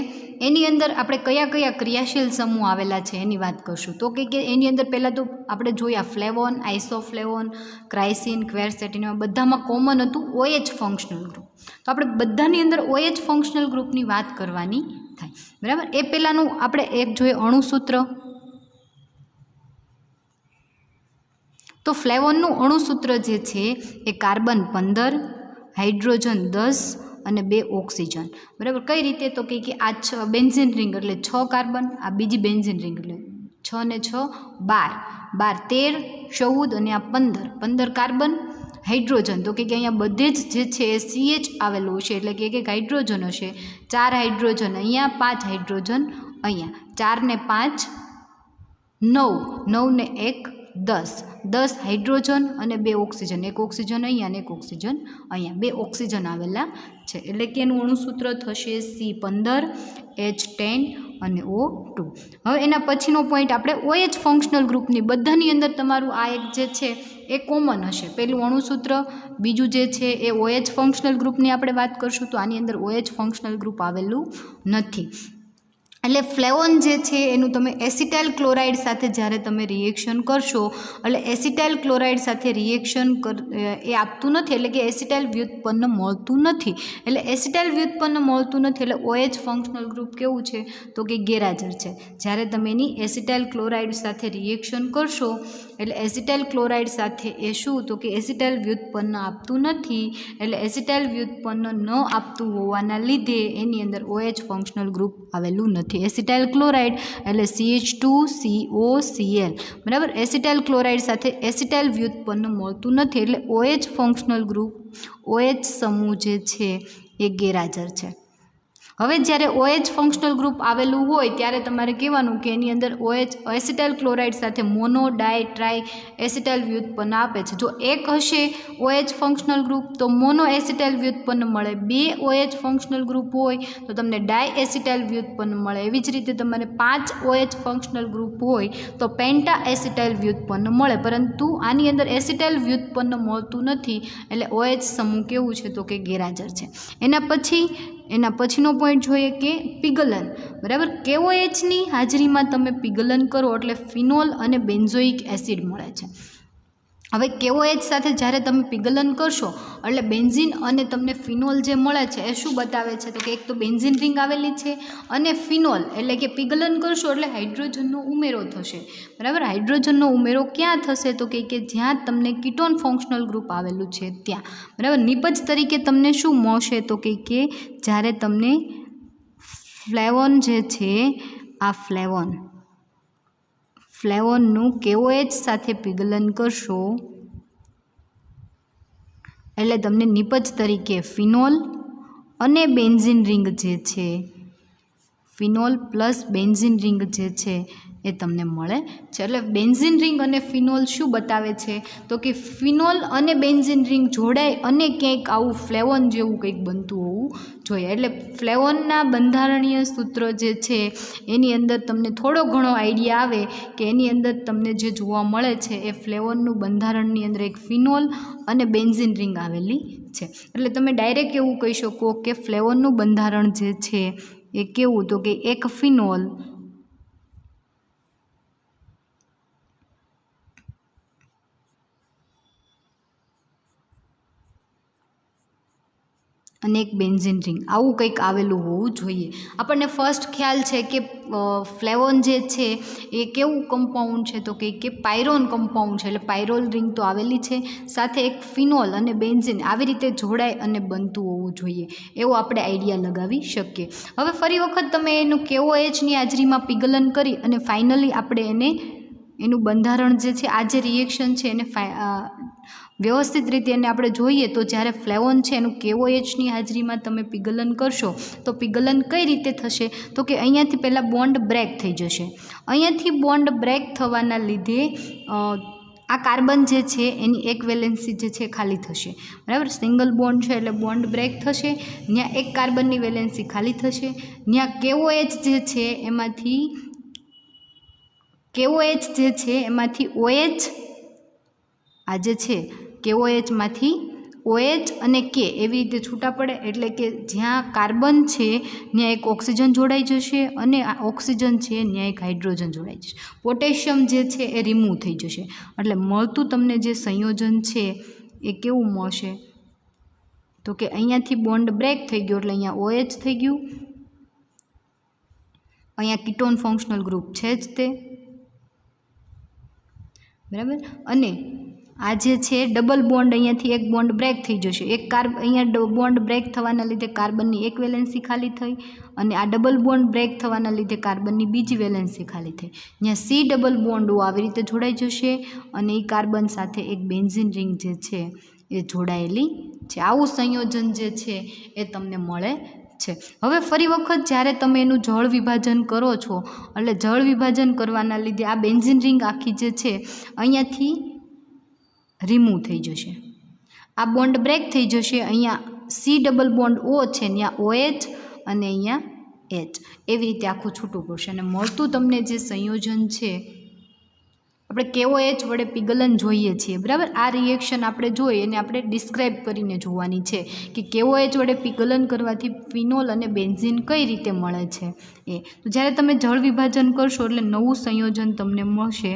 એની અંદર આપણે કયા ક્રિયાશીલ સમૂહ આવેલા છે એની વાત કરશું. તો કે એની અંદર પહેલાં તો આપણે જોયા ફ્લેવોન, આઇસોફ્લેવોન, ક્રાઇસિન, ક્વેરસેટિન બધામાં કોમન હતું OH ફંક્શનલ ગ્રુપ. તો આપણે બધાની અંદર OH ફંક્શનલ ગ્રુપની વાત કરવાની થાય, બરાબર. એ પહેલાંનું આપણે એક જોઈએ અણુસૂત્ર. તો ફ્લેવોનનું અણુસૂત્ર જે છે એ કાર્બન 15, હાઇડ્રોજન 10 અને 2 ઓક્સિજન, બરાબર. કઈ રીતે? તો કે આ બેન્ઝીન રિંગ એટલે 6 કાર્બન, આ બીજી બેન્ઝીન રિંગ એટલે 6 ને 6 12, 12 13 14 અને આ 15 કાર્બન. હાઇડ્રોજન તો કે અહીંયા બધે જ જે છે એ CH આવેલું હશે, એટલે કે એક હાઇડ્રોજન હશે. 4 હાઇડ્રોજન અહીંયા, 5 હાઇડ્રોજન અહીંયા, 4 ને 5 9, 9 ને 1 10 હાઇડ્રોજન અને 2 ઓક્સિજન, એક ઓક્સિજન અહીંયા અને એક ઓક્સિજન અહીંયા, 2 ઓક્સિજન આવેલા છે. એટલે કે એનું અણુસૂત્ર થશે C15 H10 અને O2. હવે એના પછીનો પોઈન્ટ આપણે OH ફંક્શનલ ગ્રુપની બધાની અંદર તમારું આ એક જે છે એ કોમન હશે. પહેલું અણુસૂત્ર, બીજું જે છે એ OH ફંક્શનલ ગ્રુપની આપણે વાત કરશું તો આની અંદર OH ફંક્શનલ ગ્રુપ આવેલું નથી. એટલે ફ્લેવોન જે છે એનું તમે એસિટાઇલ ક્લોરાઇડ સાથે જ્યારે તમે રિએક્શન કરશો, એટલે એસિટાઇલ ક્લોરાઇડ સાથે રિએક્શન એ આપતું નથી, એટલે કે એસિટાઇલ વ્યુત્પન્ન મળતું નથી. એટલે એસિટાઇલ વ્યુત્પન્ન મળતું નથી એટલે OH ફંક્શનલ ગ્રુપ કેવું છે? તો કે ગેરહાજર છે. જ્યારે તમે એની એસિટાઇલ ક્લોરાઇડ સાથે રિએક્શન કરશો એટલે એસિટાઇલ ક્લોરાઇડ સાથે એ શું? તો કે એસિટાઇલ વ્યુત્પન્ન આપતું નથી. એટલે એસિટાઇલ વ્યુત્પન્ન ન આપતું હોવાના લીધે એની અંદર OH ફંક્શનલ ગ્રુપ આવેલું નથી. એસિટાઇલ ક્લોરાઇડ એટલે CH2COCl, બરાબર. એસિટાઇલ ક્લોરાઇડ સાથે એસિટાઇલ વ્યુત્પન્ન મળતું નથી એટલે OH ફંક્શનલ ગ્રુપ, OH સમૂહ જે છે એ ગેરહાજર છે. હવે જ્યારે OH ફંક્શનલ ગ્રુપ આવેલું હોય ત્યારે તમારે કહેવાનું કે એની અંદર OH એસિટાઇલ ક્લોરાઇડ સાથે મોનો, ડાય, ટ્રાય એસિટાઇલ વ્યુત્પન્ન આપે છે. જો એક હશે OH ફંક્શનલ ગ્રુપ તો મોનો એસિટાઇલ વ્યુત્પન્ન મળે, 2 OH ફંક્શનલ ગ્રુપ હોય તો તમને ડાય એસિટાઇલ વ્યુત્પન્ન મળે. એવી જ રીતે તમારે 5 OH ફંક્શનલ ગ્રુપ હોય તો પેન્ટા એસિટાઇલ વ્યુત્પન્ન મળે. પરંતુ આની અંદર એસિટાઇલ વ્યુત્પન્ન મળતું નથી એટલે OH સમૂહ કેવું છે? તો કે ગેરહાજર છે. એના પછીનો પોઈન્ટ જોઈએ કે પિગલન, બરાબર. KOHની હાજરીમાં તમે પિગલન કરો એટલે ફિનોલ અને બેન્ઝોઇક એસિડ મળે છે. હવે KOH સાથે જ્યારે તમે પિગલન કરશો એટલે બેન્ઝીન અને તમને ફિનોલ જે મળે છે એ શું બતાવે છે? તો કે એક તો બેન્ઝીન રિંગ આવેલી છે અને ફિનોલ, એટલે કે પિગલન કરશો એટલે હાઇડ્રોજનનો ઉમેરો થશે, બરાબર. હાઇડ્રોજનનો ઉમેરો ક્યાં થશે? તો કે જ્યાં તમને કીટોન ફંક્શનલ ગ્રુપ આવેલું છે ત્યાં, બરાબર. નિપજ તરીકે તમને શું મળશે? તો કે જ્યારે તમને ફ્લેવોન જે છે આ ફ્લેવોનનું KOH સાથે પિગલન કરશો એટલે તમને નિપજ તરીકે ફિનોલ અને બેન્ઝીન રિંગ જે છે, ફિનોલ પ્લસ બેન્ઝીન રિંગ જે છે એ તમને મળે છે. એટલે બેન્ઝીન રિંગ અને ફિનોલ શું બતાવે છે? તો કે ફિનોલ અને બેન્ઝીન રિંગ જોડાય અને ક્યાંક આવું ફ્લેવોન જેવું કંઈક બનતું હોવું જોઈએ. એટલે ફ્લેવોનના બંધારણીય સૂત્ર જે છે એની અંદર તમને થોડો ઘણો આઈડિયા આવે કે એની અંદર તમને જે જોવા મળે છે એ ફ્લેવોનનું બંધારણની અંદર એક ફિનોલ અને બેન્ઝીન રિંગ આવેલી છે. એટલે તમે ડાયરેક્ટ એવું કહી શકો કે ફ્લેવોનનું બંધારણ જે છે એ કેવું? તો કે એક ફિનોલ અને એક બેન્ઝીન રિંગ, આવું કંઈક આવેલું હોવું જોઈએ. આપણને ફર્સ્ટ ખ્યાલ છે કે ફ્લેવોન જે છે એ કેવું કમ્પાઉન્ડ છે? તો કે પાયરોન કમ્પાઉન્ડ છે. એટલે પાયરોલ રિંગ તો આવેલી છે, સાથે એક ફિનોલ અને બેન્ઝીન આવી રીતે જોડાય અને બનતું હોવું જોઈએ, એવો આપણે આઈડિયા લગાવી શકીએ. હવે ફરી વખત તમે એનું KOHની હાજરીમાં પિગલન કરી અને ફાઇનલી આપણે એનું બંધારણ જે છે, આ જે રિએક્શન છે એને વ્યવસ્થિત રીતે એને આપણે જોઈએ તો જ્યારે ફ્લેવોન છે એનું KOHની હાજરીમાં તમે પિગલન કરશો તો પિગલન કઈ રીતે થશે? તો કે અહીંયાથી પહેલાં બોન્ડ બ્રેક થઈ જશે. અહીંયાથી બોન્ડ બ્રેક થવાના લીધે આ કાર્બન જે છે એની એક વેલેન્સી જે છે ખાલી થશે, બરાબર. સિંગલ બોન્ડ છે એટલે બોન્ડ બ્રેક થશે, ત્યાં એક કાર્બનની વેલેન્સી ખાલી થશે, ત્યાં KOH જે છે એમાંથી OH આ જે છે KOHમાંથી OH અને K એવી રીતે છૂટા પડે. એટલે કે જ્યાં કાર્બન છે ત્યાં એક ઓક્સિજન જોડાઈ જશે અને આ ઓક્સિજન છે ત્યાં એક હાઇડ્રોજન જોડાઈ જશે. પોટેશિયમ જે છે એ રિમૂવ થઈ જશે. એટલે મળતું તમને જે સંયોજન છે એ કેવું મળશે? તો કે અહીંયાથી બોન્ડ બ્રેક થઈ ગયો એટલે અહીંયા OH થઈ ગયું, અહીંયા કીટોન ફંક્શનલ ગ્રુપ છે જ તે, બરાબર. અને આ જે છે ડબલ બોન્ડ, અહીંયાથી એક બોન્ડ બ્રેક થઈ જશે. અહીંયા બોન્ડ બ્રેક થવાના લીધે કાર્બનની એક વેલેન્સી ખાલી થઈ, અને આ ડબલ બોન્ડ બ્રેક થવાના લીધે કાર્બનની બીજી વેલેન્સી ખાલી થઈ. અહીંયા સી ડબલ બોન્ડો આવી રીતે જોડાઈ જશે, અને એ કાર્બન સાથે એક બેન્ઝીન રિંગ જે છે એ જોડાયેલી છે. આવું સંયોજન જે છે એ તમને મળે છે. હવે ફરી વખત જ્યારે તમે એનું જળ વિભાજન કરો છો, એટલે જળ વિભાજન કરવાના લીધે આ બેન્ઝીન રિંગ આખી જે છે અહીંયાથી રિમૂવ થઈ જશે. આ બોન્ડ બ્રેક થઈ જશે. અહીંયા સી ડબલ બોન્ડ ઓ છે, ત્યાં OH અને અહીંયા H, એવી રીતે આખું છૂટું પડશે. અને મળતું તમને જે સંયોજન છે, આપણે KOH વડે પિગલન જોઈએ છીએ, બરાબર. આ રિએક્શન આપણે જોઈએ અને આપણે ડિસ્ક્રાઇબ કરીને જોવાની છે કે KOH વડે પિગલન કરવાથી ફિનોલ અને બેન્ઝીન કઈ રીતે મળે છે એ. તો જ્યારે તમે જળ વિભાજન કરશો એટલે નવું સંયોજન તમને મળશે.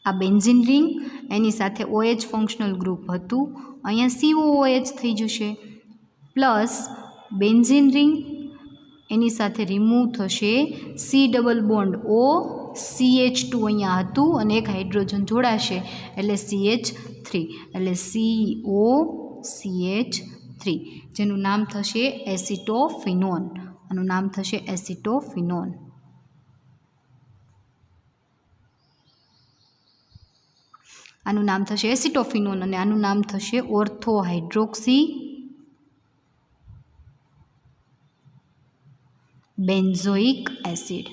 આ બેન્ઝીન રિંગ, એની સાથે OH ફંક્શનલ ગ્રુપ હતું, અહીંયા COOH થઈ જશે, પ્લસ બેન્ઝીન રિંગ, એની સાથે રિમૂવ થશે C double bond O, CH2 અહીંયા હતું અને એક હાઇડ્રોજન જોડાશે એટલે CH3, એટલે COCH3, જેનું નામ થશે એસિટોફિનોન. આનું નામ થશે એસિટોફિનોન. આનું નામ થશે એસિટોફિનોન અને આનું નામ થશે ઓર્થો હાઇડ્રોક્સી બેન્ઝોઇક એસિડ.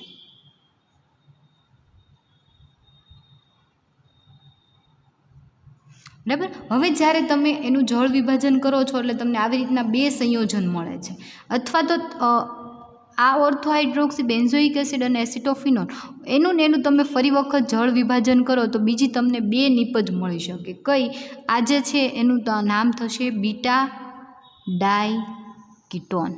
બરાબર. હવે જ્યારે તમે એનું જળ વિભાજન કરો છો એટલે તમને આવી રીતના બે સંયોજન મળે છે, અથવા તો આ ઓર્થો હાઇડ્રોક્સી બેન્ઝોઇક એસિડ અને એસિટોફિનોન એનું ને એનું તમે ફરી વખત જળ વિભાજન કરો તો બીજી તમને બે નિપજ મળી શકે. કઈ? આ જે છે એનું નામ થશે બીટા ડાય કીટોન.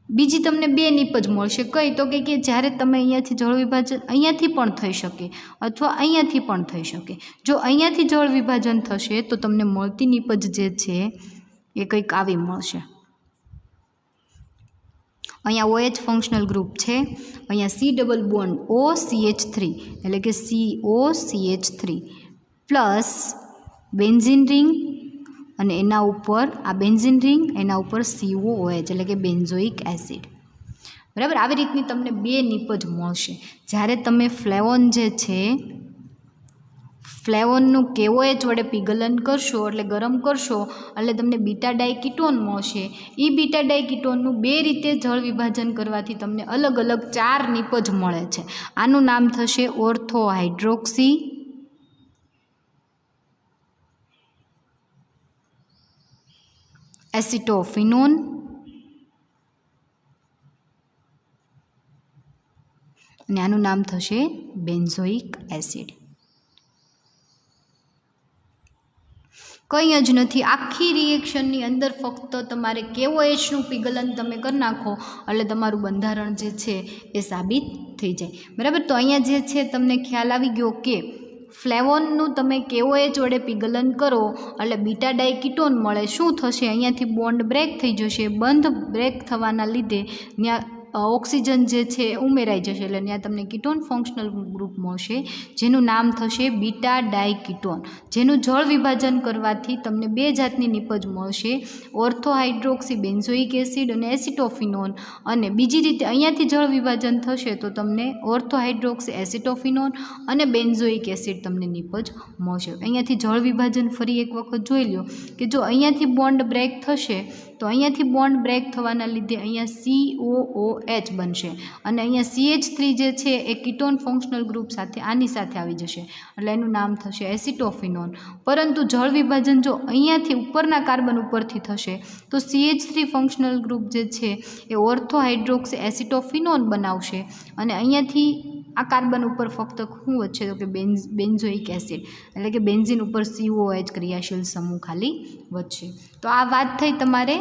બીજી તમને બે નિપજ મળશે. કઈ? તો કે જ્યારે તમે અહીંયાથી જળ વિભાજન અહીંયાથી પણ થઈ શકે અથવા અહીંયાથી પણ થઈ શકે. જો અહીંયાથી જળ વિભાજન થશે તો તમને મળતી નિપજ જે છે એ કંઈક આવી મળશે. અહીંયા OH ફંક્શનલ ગ્રુપ છે, અહીંયા સી ડબલ બોન્ડ OCH3 એટલે કે COCH3 પ્લસ બેન્ઝીન રિંગ, અને એના ઉપર આ બેન્ઝીન રિંગ, એના ઉપર COOH એટલે કે બેન્ઝોઇક એસિડ. બરાબર. આવી રીતની તમને બે નિપજ મળશે. જ્યારે તમે ફ્લેવોન જે છે, ફ્લેવોનનું KOH વડે પિગલન કરશો એટલે ગરમ કરશો એટલે તમને બીટા ડાયકીટોન મળશે. એ બીટા ડાયકીટોનનું બે રીતે જળ વિભાજન કરવાથી તમને અલગ અલગ 4 નિપજ મળે છે. આનું નામ થશે ઓર્થો હાઇડ્રોક્સી એસિટોફિનોન, અને આનું નામ થશે બેન્ઝોઇક એસિડ. કંઈ જ નથી. આખી રિએક્શનની અંદર ફક્ત તમારે KOHનું પિગલન તમે કરી નાખો એટલે તમારું બંધારણ જે છે એ સાબિત થઈ જાય. બરાબર. તો અહીંયા જે છે તમને ખ્યાલ આવી ગયો કે ફ્લેવોનનું તમે KOH વડે પિગલન કરો એટલે બીટા ડાયકીટોન મળે. શું થશે? અહીંયાથી બોન્ડ બ્રેક થઈ જશે. બંધ બ્રેક થવાના લીધે ત્યાં ઓક્સિજન જે છે ઉમેરાઈ જશે એટલે ત્યાં તમને કીટોન ફંક્શનલ ગ્રુપ મળશે, જેનું નામ થશે બીટા ડાયકીટોન. જેનું જળ વિભાજન કરવાથી તમને બે જાતની નિપજ મળશે, ઓર્થો હાઇડ્રોક્સી બેન્ઝોઇક એસિડ અને એસિટોફિનોન. અને બીજી રીતે અહીંયાથી જળ વિભાજન થશે તો તમને ઓર્થો હાઇડ્રોક્સી એસિટોફિનોન અને બેન્ઝોઇક એસિડ તમને નિપજ મળશે. અહીંયાથી જળ વિભાજન ફરી એક વખત જોઈ લો કે જો અહીંયાથી બોન્ડ બ્રેક થશે તો અહીંયાથી બોન્ડ બ્રેક થવાના લીધે અહીંયા COOH બનશે, અને અહીંયા CH3 જે છે એ કીટોન ફંક્શનલ ગ્રુપ સાથે આની સાથે આવી જશે એટલે એનું નામ થશે એસિટોફિનોન. પરંતુ જળ વિભાજન જો અહીંયાથી ઉપરના કાર્બન ઉપરથી થશે તો CH3 ફંક્શનલ ગ્રુપ જે છે એ ઓર્થો હાઇડ્રોક્સી એસિટોફિનોન બનાવશે, અને અહીંયાથી આ કાર્બન ઉપર ફક્ત શું વધશે તો કે બેન્ઝોઇક એસિડ એટલે કે બેન્ઝીન ઉપર COOH ક્રિયાશીલ સમૂહ ખાલી વધશે. તો આ વાત થઈ તમારે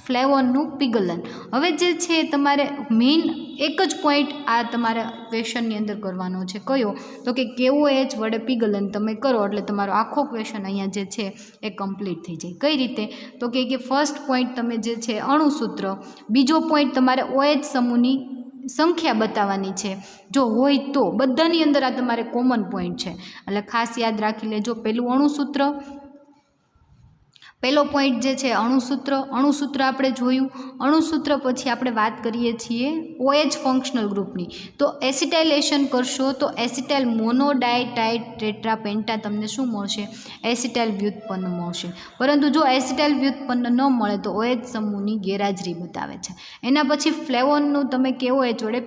ફ્લેવોનનું પિગલન. હવે જે છે તમારે મેઇન એક જ પોઈન્ટ આ તમારા ક્વેશ્ચનની અંદર કરવાનો છે. કયો? તો કે KOH વડે પિગલન તમે કરો એટલે તમારો આખો ક્વેશ્ચન અહીંયા જે છે એ કમ્પ્લીટ થઈ જાય. કઈ રીતે? તો કે ફર્સ્ટ પોઈન્ટ તમે જે છે અણુસૂત્ર, બીજો પોઈન્ટ તમારે OH સમૂહની સંખ્યા બતાવવાની છે. જો હોય તો બધાની અંદર આ તમારે કોમન પોઈન્ટ છે એટલે ખાસ યાદ રાખી લેજો. પહેલું અણુસૂત્ર, પહેલો પોઈન્ટ જે છે અણુસૂત્ર આપણે જોયું. અણુસૂત્ર પછી આપણે વાત કરીએ છીએ OH ફંક્શનલ ગ્રુપની. તો એસિટાઇલેશન કરશો તો એસિટાઇલ મોનોડાયટાઇડ ટેટ્રા પેન્ટા તમને શું મળશે? એસિટાઇલ વ્યુત્પન્ન મળશે. પરંતુ જો એસિટાઇલ વ્યુત્પન્ન ન મળે તો OH સમૂહની ગેરહાજરી બતાવે છે. એના પછી ફ્લેવોનનું તમે KOH વડે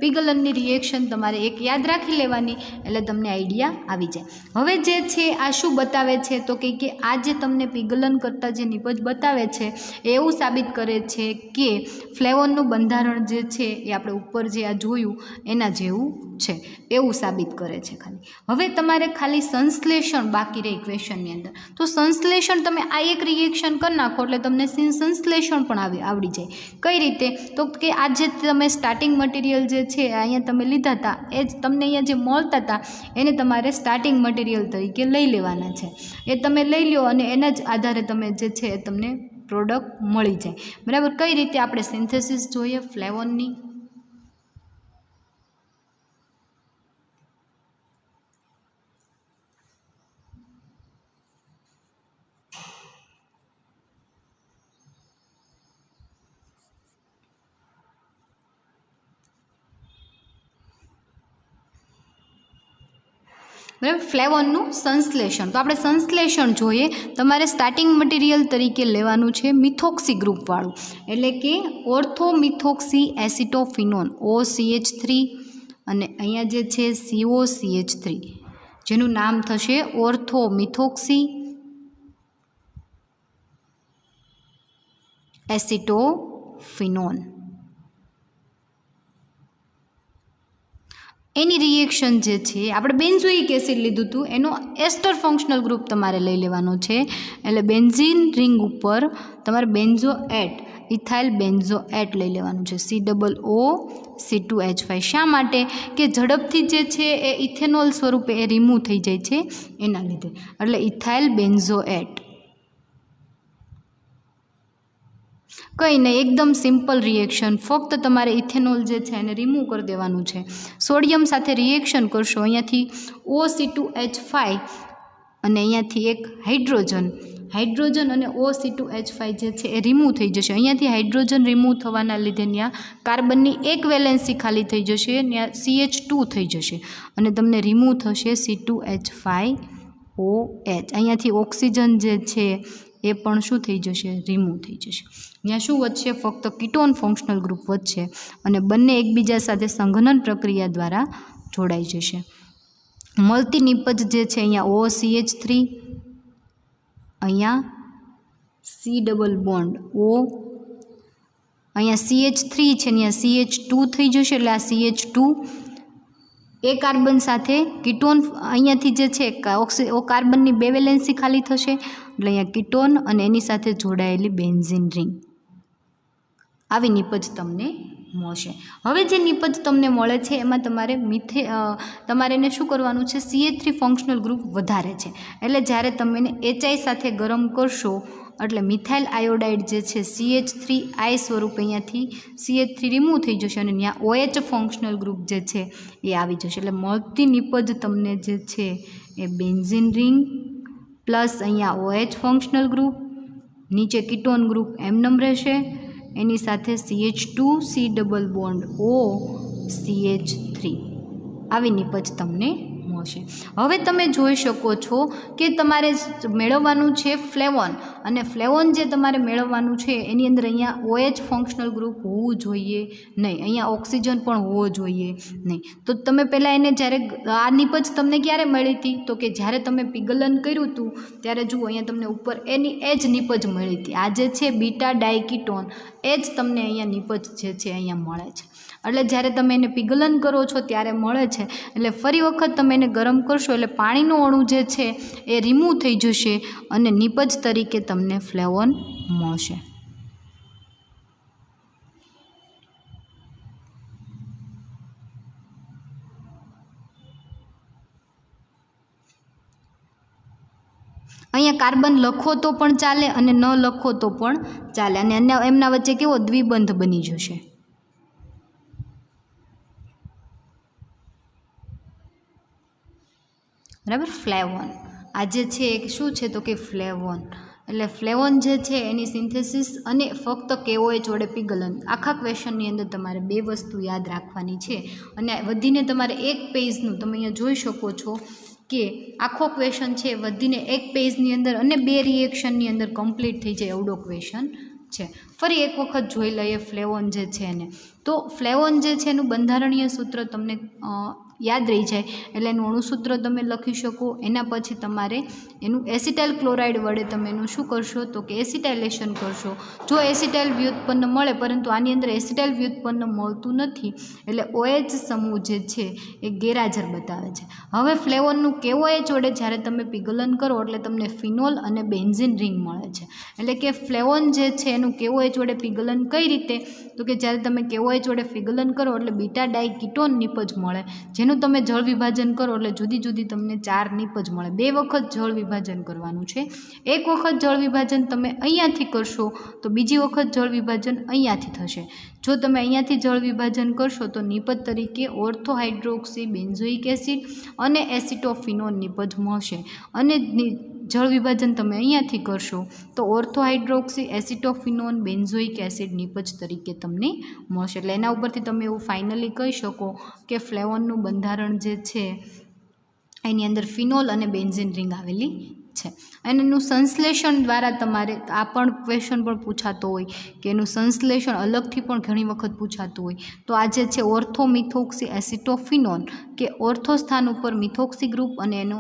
પિગલનની રિએક્શન તમારે એક યાદ રાખી લેવાની એટલે તમને આઈડિયા આવી જાય. હવે જે છે આ શું બતાવે છે? તો કે આ જે તમને પિગલન કરતાં જે નિપજ બતાવે છે એ એવું સાબિત કરે છે કે ફ્લેવોનનું બંધારણ જે છે એ આપણે ઉપર જે આ જોયું એના જેવું છે, એવું સાબિત કરે છે ખાલી. હવે તમારે ખાલી સંશ્લેષણ બાકી રહે ક્વેશ્ચનની અંદર. તો સંશ્લેષણ તમે આ એક રિએક્શન કરી નાખો એટલે તમને સંશ્લેષણ પણ આવડી જાય. કઈ રીતે? તો કે આ જે તમે સ્ટાર્ટિંગ મટીરિયલ જે છે અહીંયા તમે લીધા હતા એ જ તમને અહીંયા જે મળતા હતા એને તમારે સ્ટાર્ટિંગ મટીરિયલ તરીકે લઈ લેવાના છે. એ તમે લઈ લો અને એના જ આધારે તમે જે છે એ તમને પ્રોડક્ટ મળી જાય. બરાબર. કઈ રીતે? આપણે સિન્થેસિસ જોઈએ ફ્લેવોનની. બરાબર. ફ્લેવોનનું સંશ્લેષણ. તો આપણે સંશ્લેષણ જોઈએ. તમારે સ્ટાર્ટિંગ મટીરિયલ તરીકે લેવાનું છે મિથોક્સી ગ્રુપવાળું, એટલે કે ઓર્થોમિથોક્સી એસિટોફિનોન OCH3 અને અહીંયા જે છે COCH3 જેનું નામ થશે ઓર્થોમિથોક્સી એસિટોફિનોન. એની રિએક્શન જે છે આપણે બેન્ઝોઇક એસિડ લીધું હતું એનો એસ્ટર ફંક્શનલ ગ્રુપ તમારે લઈ લેવાનો છે. એટલે બેન્ઝીન રિંગ ઉપર તમારે બેન્ઝોએટ ઇથાઇલ બેન્ઝોએટ લઈ લેવાનું છે COO C2H5. શા માટે? કે ઝડપથી જે છે એ ઇથેનોલ સ્વરૂપે એ રિમૂવ થઈ જાય છે એના લીધે. એટલે ઇથાઇલ બેન્ઝોએટ. કંઈ નહીં, એકદમ સિમ્પલ રિએક્શન. ફક્ત તમારે ઇથેનોલ જે છે એને રિમૂવ કરી દેવાનું છે. સોડિયમ સાથે રિએક્શન કરશો, અહીંયાથી OC2H5 અને અહીંયાથી એક હાઇડ્રોજન અને OC2H5 જે છે એ રિમૂવ થઈ જશે. અહીંયાથી હાઇડ્રોજન રિમૂવ થવાના લીધે ત્યાં કાર્બનની એક વેલેન્સી ખાલી થઈ જશે, ત્યાં CH2 થઈ જશે અને તમને રિમૂવ થશે C2H5OH. અહીંયાથી ઓક્સિજન જે છે એ પણ શું થઈ જશે? રિમૂવ થઈ જશે. ત્યાં શું વધશે? ફક્ત કીટોન ફંક્શનલ ગ્રુપ વધશે અને બંને એકબીજા સાથે સંઘનન પ્રક્રિયા દ્વારા જોડાઈ જશે. મળતી નિપજ જે છે અહીંયા OCH3, અહીંયા C ડબલ બોન્ડ O, અહીંયા CH3 છે ત્યાં CH2 થઈ જશે એટલે આ CH2 એ કાર્બન સાથે કીટોન અહીંયાથી જે છે કાર્બનની બે વેલેન્સી ખાલી થશે એટલે અહીંયા કીટોન અને એની સાથે જોડાયેલી બેન્ઝીન રિંગ. આવી નિપજ તમને મળશે. હવે જે નિપજ તમને મળે છે એમાં તમારે તમારે એને શું કરવાનું છે? CH3 ફંક્શનલ ગ્રુપ વધારે છે એટલે જ્યારે તમે એને HI સાથે ગરમ કરશો એટલે મિથાઇલ આયોડાઇડ જે છે CH3I સ્વરૂપે અહીંયાથી CH3 રિમૂવ થઈ જશે અને ત્યાં OH ફંક્શનલ ગ્રુપ જે છે એ આવી જશે. એટલે મળતી નિપજ તમને જે છે એ બેન્ઝીન રિંગ પ્લસ અહીંયા OH ફંક્શનલ ગ્રુપ, નીચે કીટોન ગ્રુપ એમનેમ રહેશે, એની સાથે CH2 C double bond O CH3 આવી નિપજ તમને મળશે. હવે તમે જોઈ શકો છો કે તમારે મેળવવાનું છે ફ્લેવોન અને ફ્લેવોન જે તમારે મેળવવાનું છે એની અંદર અહીંયા OH ફંક્શનલ ગ્રુપ હોવું જોઈએ નહીં, અહીંયા ઓક્સિજન પણ હોવો જોઈએ નહીં. તો તમે પહેલાં એને જ્યારે આ નિપજ તમને ક્યારે મળી હતી? તો કે જ્યારે તમે પિગલન કર્યું હતું ત્યારે જુઓ અહીંયા તમને ઉપર એની એ જ નિપજ મળી હતી. આ જે છે બીટા ડાયકીટોન એ જ તમને અહીંયા નિપજ જે છે અહીંયા મળે છે. એટલે જ્યારે તમે એને પિગલન કરો છો ત્યારે મળે છે. એટલે ફરી વખત તમે એને ગરમ કરશો એટલે પાણીનો અણુ જે છે એ રિમૂવ થઈ જશે અને નિપજ તરીકે તમને ફ્લેવોન મળશે. અહીંયા કાર્બન લખો તો પણ ચાલે અને ન લખો તો પણ ચાલે, અને એમના વચ્ચે કેવો દ્વિબંધ બની જશે. બરાબર. ફ્લેવોન આ જે છે એ શું છે તો કે ફ્લેવોન, એટલે ફ્લેવોન જે છે એની સિન્થેસિસ અને ફક્ત KOH વડે પીગલન. આખા ક્વેશ્ચનની અંદર તમારે 2 વસ્તુ યાદ રાખવાની છે, અને વધીને તમારે એક પેજનું તમે અહીંયા જોઈ શકો છો કે આખો ક્વેશ્ચન છે વધીને એક પેજની અંદર અને 2 રિએક્શનની અંદર કમ્પ્લીટ થઈ જાય એવડો ક્વેશ્ચન છે. ફરી એક વખત જોઈ લઈએ ફ્લેવોન જે છે એને. તો ફ્લેવોન જે છે એનું બંધારણીય સૂત્ર તમને યાદ રહી જાય, એટલે એનું અણુસૂત્ર તમે લખી શકો. એના પછી તમારે એનું એસિટાઇલ ક્લોરાઇડ વડે તમે એનું શું કરશો તો કે એસિટાઇલેશન કરશો. જો એસિટાઇલ વ્યુત્પન્ન મળે, પરંતુ આની અંદર એસિટાઇલ વ્યુત્પન્ન મળતું નથી, એટલે OH સમૂહ જે છે એ ગેરહાજર બતાવે છે. હવે ફ્લેવોનનું KOH વડે જ્યારે તમે પીગલન કરો એટલે તમને ફિનોલ અને બેન્ઝીન રિંગ મળે છે. એટલે કે ફ્લેવોન જે છે એનું KOH વડે પીગલન કઈ રીતે તો કે જ્યારે તમે KOH વડે પીગલન કરો એટલે બીટા ડાઈ કીટોન નિપજ મળે, જેનું તમે જળ વિભાજન કરો એટલે જુદી જુદી તમને 4 નિપજ મળે. 2 વખત જળ વિભાજન કરવાનું છે. એક વખત જળ વિભાજન તમે અહીંયાથી કરશો તો બીજી વખત જળ વિભાજન અહીંયાથી થશે. જો તમે અહીંયાથી જળ વિભાજન કરશો તો નિપજ તરીકે ઓર્થોહાઇડ્રોક્સી બેન્ઝોઇક એસિડ અને એસિટોફિનોન નિપજ મળશે, અને જળ વિભાજન તમે અહીંયાથી કરશો તો ઓર્થોહાઇડ્રોક્સી એસિટોફિનોન બેન્ઝોઇક એસિડ નિપજ તરીકે તમને મળશે. એટલે એના ઉપરથી તમે એવું ફાઇનલી કહી શકો કે ફ્લેવોનનું બંધારણ જે છે એની અંદર ફિનોલ અને બેન્ઝીન રિંગ આવેલી છે. અને એનું સંશ્લેષણ દ્વારા તમારે આ પણ ક્વેશ્ચન પણ પૂછાતો હોય કે એનું સંશ્લેષણ અલગથી પણ ઘણી વખત પૂછાતું હોય. તો આ જે છે ઓર્થોમિથોક્સી એસિટોફિનોન કે ઓર્થો સ્થાન ઉપર મિથોક્સી ગ્રુપ અને એનો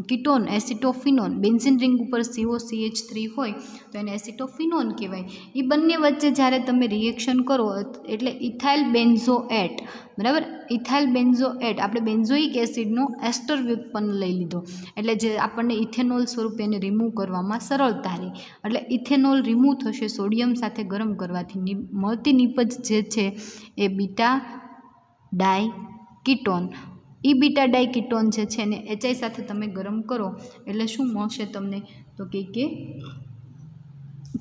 કીટોન એસિટોફિનોન, બેન્ઝીન રિંગ ઉપર COCH3 હોય તો એને એસિટોફિનોન કહેવાય. એ બંને વચ્ચે જ્યારે તમે રિએક્શન કરો એટલે ઇથાઇલ બેન્ઝોએટ, બરાબર, ઇથાઇલ બેન્ઝોએટ આપણે બેન્ઝોઇક એસિડનો એસ્ટર વ્યુત્પન્ન લઈ લીધો, એટલે જે આપણને ઇથેનોલ સ્વરૂપે એને રિમૂવ કરવામાં સરળતા રહી. એટલે ઇથેનોલ રિમૂવ થશે સોડિયમ સાથે ગરમ કરવાથી. મળતી નિપજ જે છે એ બીટા ડાઈ કીટોન. એ બીટા ડાઈ કીટોન જે છે એને HI સાથે તમે ગરમ કરો એટલે શું મળશે તમને તો કે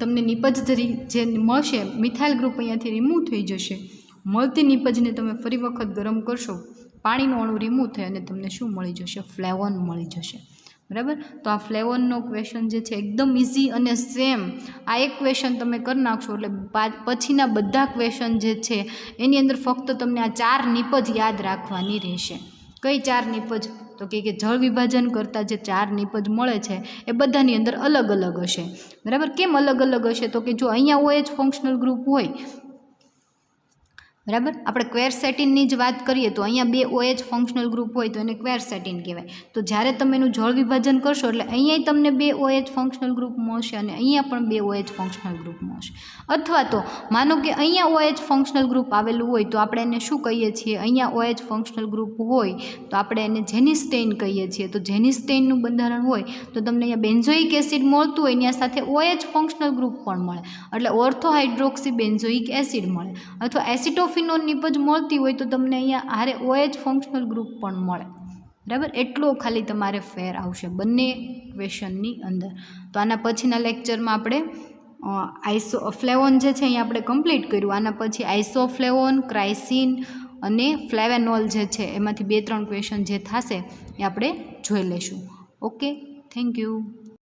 તમને નિપજ જે મળશે મિથાઇલ ગ્રુપ અહીંયાથી રિમૂવ થઈ જશે. મળતી નિપજને તમે ફરી વખત ગરમ કરશો, પાણીનો અણુ રિમૂવ થાય અને તમને શું મળી જશે? ફ્લેવોન મળી જશે. બરાબર. તો આ ફ્લેવોનનો ક્વેશ્ચન જે છે એકદમ ઇઝી અને સેમ. આ એક ક્વેશ્ચન તમે કરી નાખશો એટલે પછીના બધા ક્વેશ્ચન જે છે એની અંદર ફક્ત તમને આ 4 નિપજ યાદ રાખવાની રહેશે. કઈ 4 નિપજ તો કે જળ વિભાજન કરતાં જે 4 નિપજ મળે છે એ બધાની અંદર અલગ અલગ હશે. બરાબર. કેમ અલગ અલગ હશે તો કે જો અહીંયા OH ફંક્શનલ ગ્રુપ હોય, બરાબર, આપણે ક્વેરસેટિનની જ વાત કરીએ તો અહીંયા 2 OH ફંક્શનલ ગ્રુપ હોય તો એને ક્વેરસેટિન કહેવાય. તો જ્યારે તમે એનું જળ વિભાજન કરશો એટલે અહીંયા તમને 2 OH ફંક્શનલ ગ્રુપ મળશે અને અહીંયા પણ 2 OH ફંક્શનલ ગ્રુપ મળશે. અથવા તો માનો કે અહીંયા OH ફંક્શનલ ગ્રુપ આવેલું હોય તો આપણે એને શું કહીએ છીએ? અહીંયા OH ફંક્શનલ ગ્રુપ હોય તો આપણે એને જેનિસ્ટેઇન કહીએ છીએ. તો જેનિસ્ટેઇનનું બંધારણ હોય તો તમને અહીંયા બેન્ઝોઇક એસિડ મળતું હોય ત્યાં સાથે OH ફંક્શનલ ગ્રુપ પણ મળે, એટલે ઓર્થોહાઇડ્રોક્સી બેન્ઝોઇક એસિડ મળે. અથવા એસિટોફિનોન નિપજ મળતી હોય તો તમને અહીંયા હારે OH ફંક્શનલ ગ્રુપ પણ મળે. બરાબર. એટલો ખાલી તમારે ફેર આવશે બંને ક્વેશ્ચનની અંદર. તો આના પછીના લેક્ચરમાં આપણે ફ્લેવોન જે છે અહીંયા આપણે કમ્પ્લીટ કર્યું. આના પછી આઇસોફ્લેવોન, ક્રાઇસિન અને ફ્લેવેનોલ જે છે એમાંથી 2-3 ક્વેશ્ચન જે થશે એ આપણે જોઈ લઈશું. Okay, thank you.